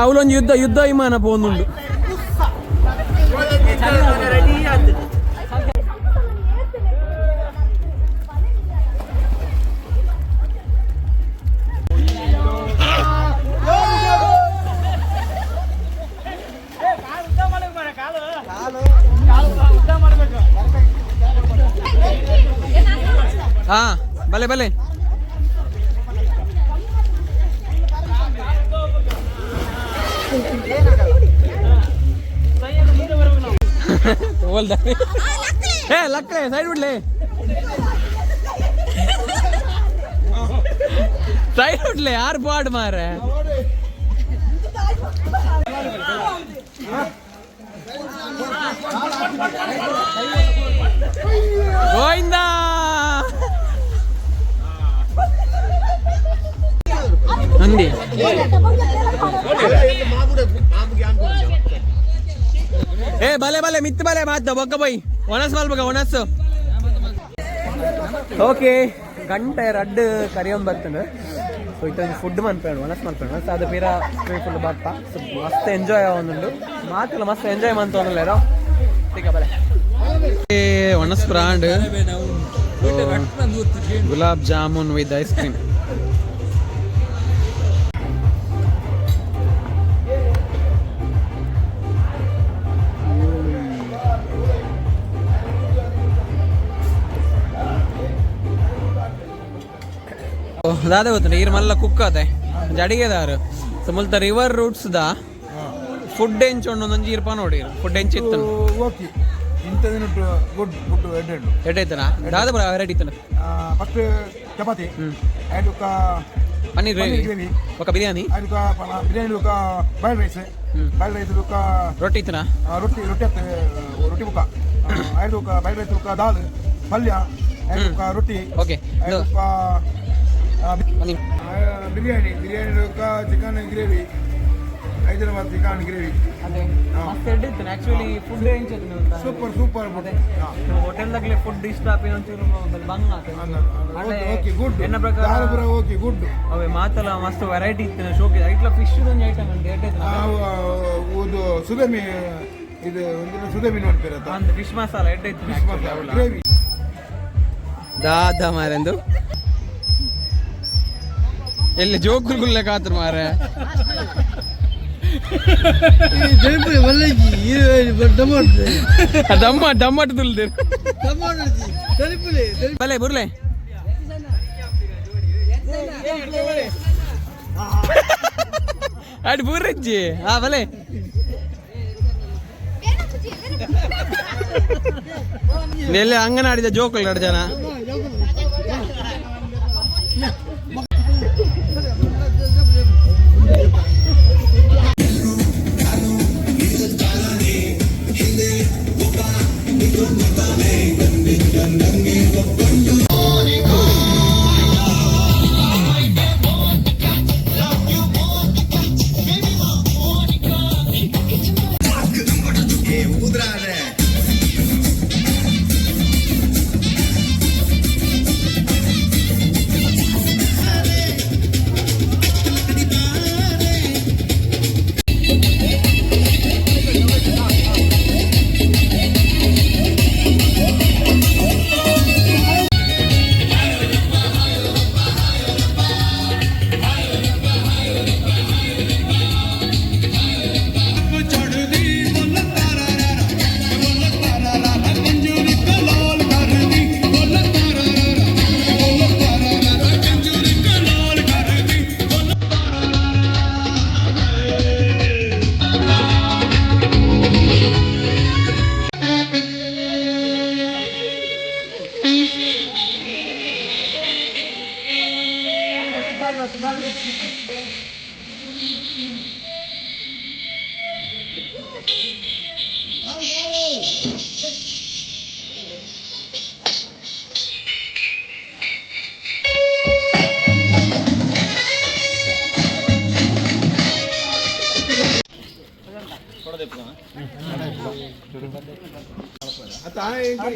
ಅವಳೊಂದು ಯುದ್ಧ ವಿಮಾನ ಪೋನುಂಡು. ಹಾ ಬಲೆ ಬಲೆ ಲಕ್ಕಲೆ ಸೈಡ್ ಬಿಡ್ಲೆ ಸೈಡ್ ಬಿಡ್ಲೆ ಯಾರು ಬಾಡ್ ಮಾರ ಗೋವಿಂದ. ನಂದಿ ಏ ಬಲೆ ಬಲೆ ಮಿತ್ ಬಲೆ ಮಾತ ಬೊಕ್ಕ ಬೈ ಒಣಸ್ ಮಲ್ಬಗ ಒಣಸ್. ಓಕೆ ಗಂಟೆ 2 ಕರಿಯೊಂದು ಬರ್ತದೆ. ಸೊ ಇತ್ತೊಂದು ಫುಡ್ ಮನ್ಪೇಣ ಒಣಸ್ ಮನ್ಪೇಣ. ಸೊ ಅದು ಪೀರ ಫುಲ್ ಬರ್ತಾ ಸೊ ಮಸ್ತ್ ಎಂಜಾಯ್ ಆವೊಂದುಂಡು ಮಾತೆಲ್ಲ ಮಸ್ತ್ ಎಂಜಾಯ್ ಮಂತೊಂದುಲ್ಲೇರೋ ಠೀಕ ಬಲೆ ಒಣಸ್ brand gulab jamun with ice cream. ದಾದ ಗೊತ್ತುಂಟು ಈರು ಮಲ್ಲ ಕುಕ್ ಅದೇ ಅಡಿಗೆದಾರು. ಸೊ ಮುಲ್ತ ರಿವರ್ ರೂಟ್ಸ್ ದ ಫುಡ್ ಎಂಚೊಂಡು ಒಂದೊಂದು ಈರ್ಪ ನೋಡಿ ಫುಡ್ ಎಂಚಿತ್ತು ಎಡ್ಡೈತನ ದಾದ ಬರ ವೆರೈಟಿ ಇತ್ತು.
ಫಸ್ಟ್ ಚಪಾತಿ అండ్ ఒక
పన్నీర్ గ్రేవీ ఒక బిర్యానీ
అండ్ ఒక బిర్యానీ ఒక బాయిల్ రైస్ ఒక
రొట్టి ఇతనా
రొట్టి ఒక అండ్ ఒక బాయిల్ రైస్ ఒక దాల్ పల్య అండ్ ఒక రొట్టి
ఓకే
అండ్ ఒక బిర్యానీ ఒక chicken gravy Hyderabad chicken gravy
ಅದೇ ಮಸ್ತ್ ಎಡ್ಡೆ ಇತ್ತು ಆಕ್ಚುಲಿ ಫುಡ್ ಏನ್ ಚೇತನ
ಸೂಪರ್
ಅದೇ ಹೋಟೆಲ್ ದಾಗಲೇ ಫುಡ್ ಇಷ್ಟ ಆಪಿ ಒಂಚೂರು ಬಂಗ
ಓಕೆ ಗುಡ್
ಎನ್ನ ಪ್ರಕಾರ
ಓಕೆ ಗುಡ್
ಅವೇ ಮಾತಲ್ಲ ಮಸ್ತ್ ವೆರೈಟಿ ಇತ್ತು ಶೋಕಿ ಐಟ್ಲ ಫಿಶ್ ಒಂದು ಐಟಮ್ ಅಂತ ಎಡ್ಡೆ
ಇದು ಸುದಮಿ ಇದು ಒಂದು ಸುದಮಿ ನೋಡ್ತಿರತ್ತ
ಒಂದು ಫಿಶ್ ಮಸಾಲ ಎಡ್ಡೆ ಇತ್ತು
ಗ್ರೇವಿ
ದಾದ ಮಾರೆಂದು ಎಲ್ಲಿ ಜೋಕುಲ್ಗುಲ್ಲೆ ಕಾತ್ರ ಮಾರೆ ಡಮ್ಮಟ್ ತುಲ್ದಿರ್ ಬಲೆ ಬುರ್ಲೆ ಅಡ್ ಬುರ್ರಜ್ಜಿ ಹಾ ಬಲೆ ನೆಲೆ ಅಂಗನಾಡಿದ ಜೋಕುಲ್ ಎರಡು ಜನ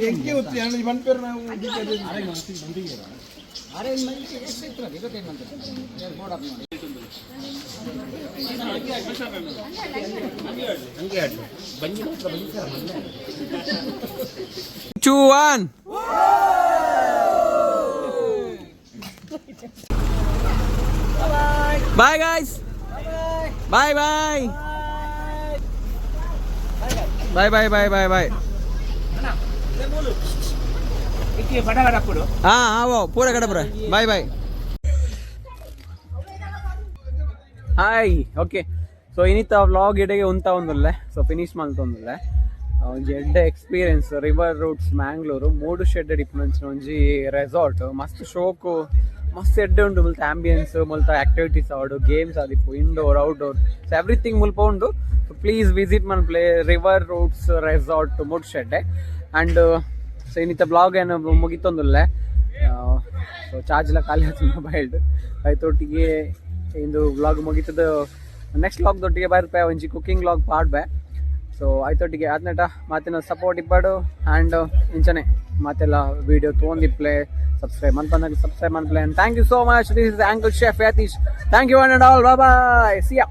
ಎಂಕೆ ಹೊತ್ತಿ ಅಣ್ಣ ಬಂದ್ಪೇರು ನಾವು
Chuan. Bye guys. Bye bye. Bye bye bye bye bye. हाँ वो पूरा कड़ा पूरा bye bye hi okay so ಇನ್ನಿತ್ತ ವ್ಲಾಗ್ ಎಡೆಗೆ ಉಂತ ಒಂದುಲ್ಲೆ ಸೊ ಫಿನಿಶ್ ಮಲ್ತೊಂದುಲ್ಲೆ ಒಂಜಿ ಎಡ್ಡೆ experience river roots Mangalore 3 shed difference ಒಂಜಿ ರೆಸಾರ್ಟ್ ಮಸ್ತ್ ಶೋಕು ಮಸ್ತ್ ಎಡ್ಡೆ ಉಂಡು ಮುಲ್ತ ಆಂಬಿಯನ್ಸ್ ಮುಲ್ತ ಆಕ್ಟಿವಿಟೀಸ್ ಆವಡು ಗೇಮ್ಸ್ ಆದಿಪ್ಪು ಇಂಡೋರ್ ಔಟ್ಡೋರ್ ಸೊ ಎವ್ರಿಥಿಂಗ್ ಮುಲ್ಪ ಉಂಡು ಸೊ ಪ್ಲೀಸ್ ವಿಸಿಟ್ ಮನ್ ಪ್ಲೇ ರಿವರ್ ರೂಟ್ಸ್ ರೆಸಾರ್ಟ್ 3 ಶೆಡ್ಡೆ ಆ್ಯಂಡ್ ಸೊ ಇನ್ನಿತ್ತ ಬ್ಲಾಗ್ ಏನು ಮುಗಿತೊಂದುಲ್ಲೆ ಸೊ ಚಾರ್ಜ್ ಎಲ್ಲ ಖಾಲಿ ಆಯ್ತು ಮೊಬೈಲ್ಡ್ ಆಯ್ತೊಟ್ಟಿಗೆ ಇಂದು ವ್ಲಾಗ್ ಮುಗಿತದ ನೆಕ್ಸ್ಟ್ ವ್ಲಾಗ್ದೊಟ್ಟಿಗೆ ಬರ್ಪೆ ಒಂಜಿ ಕುಕಿಂಗ್ ವ್ಲಾಗ್ ಪಾಡ್ಬೆ ಸೊ ಆಯ್ತೊಟ್ಟಿಗೆ ಆದ್ನಟ ಮಾತಿನ ಸಪೋರ್ಟ್ ಇಪ್ಪಡು ಆ್ಯಂಡ್ ಇಂಚನೆ ಮಾತೆಲ್ಲ ವಿಡಿಯೋ ತೊಗೊಂಡಿಪ್ಲೆ ಸಬ್ಸ್ಕ್ರೈಬ್ ಮನ್ಪಂದಾಗ ಸಬ್ಸ್ಕ್ರೈಬ್ ಮನ್ಪ್ಲೆ and thank you so much this is uncle chef Yatish thank you and all bye see yeah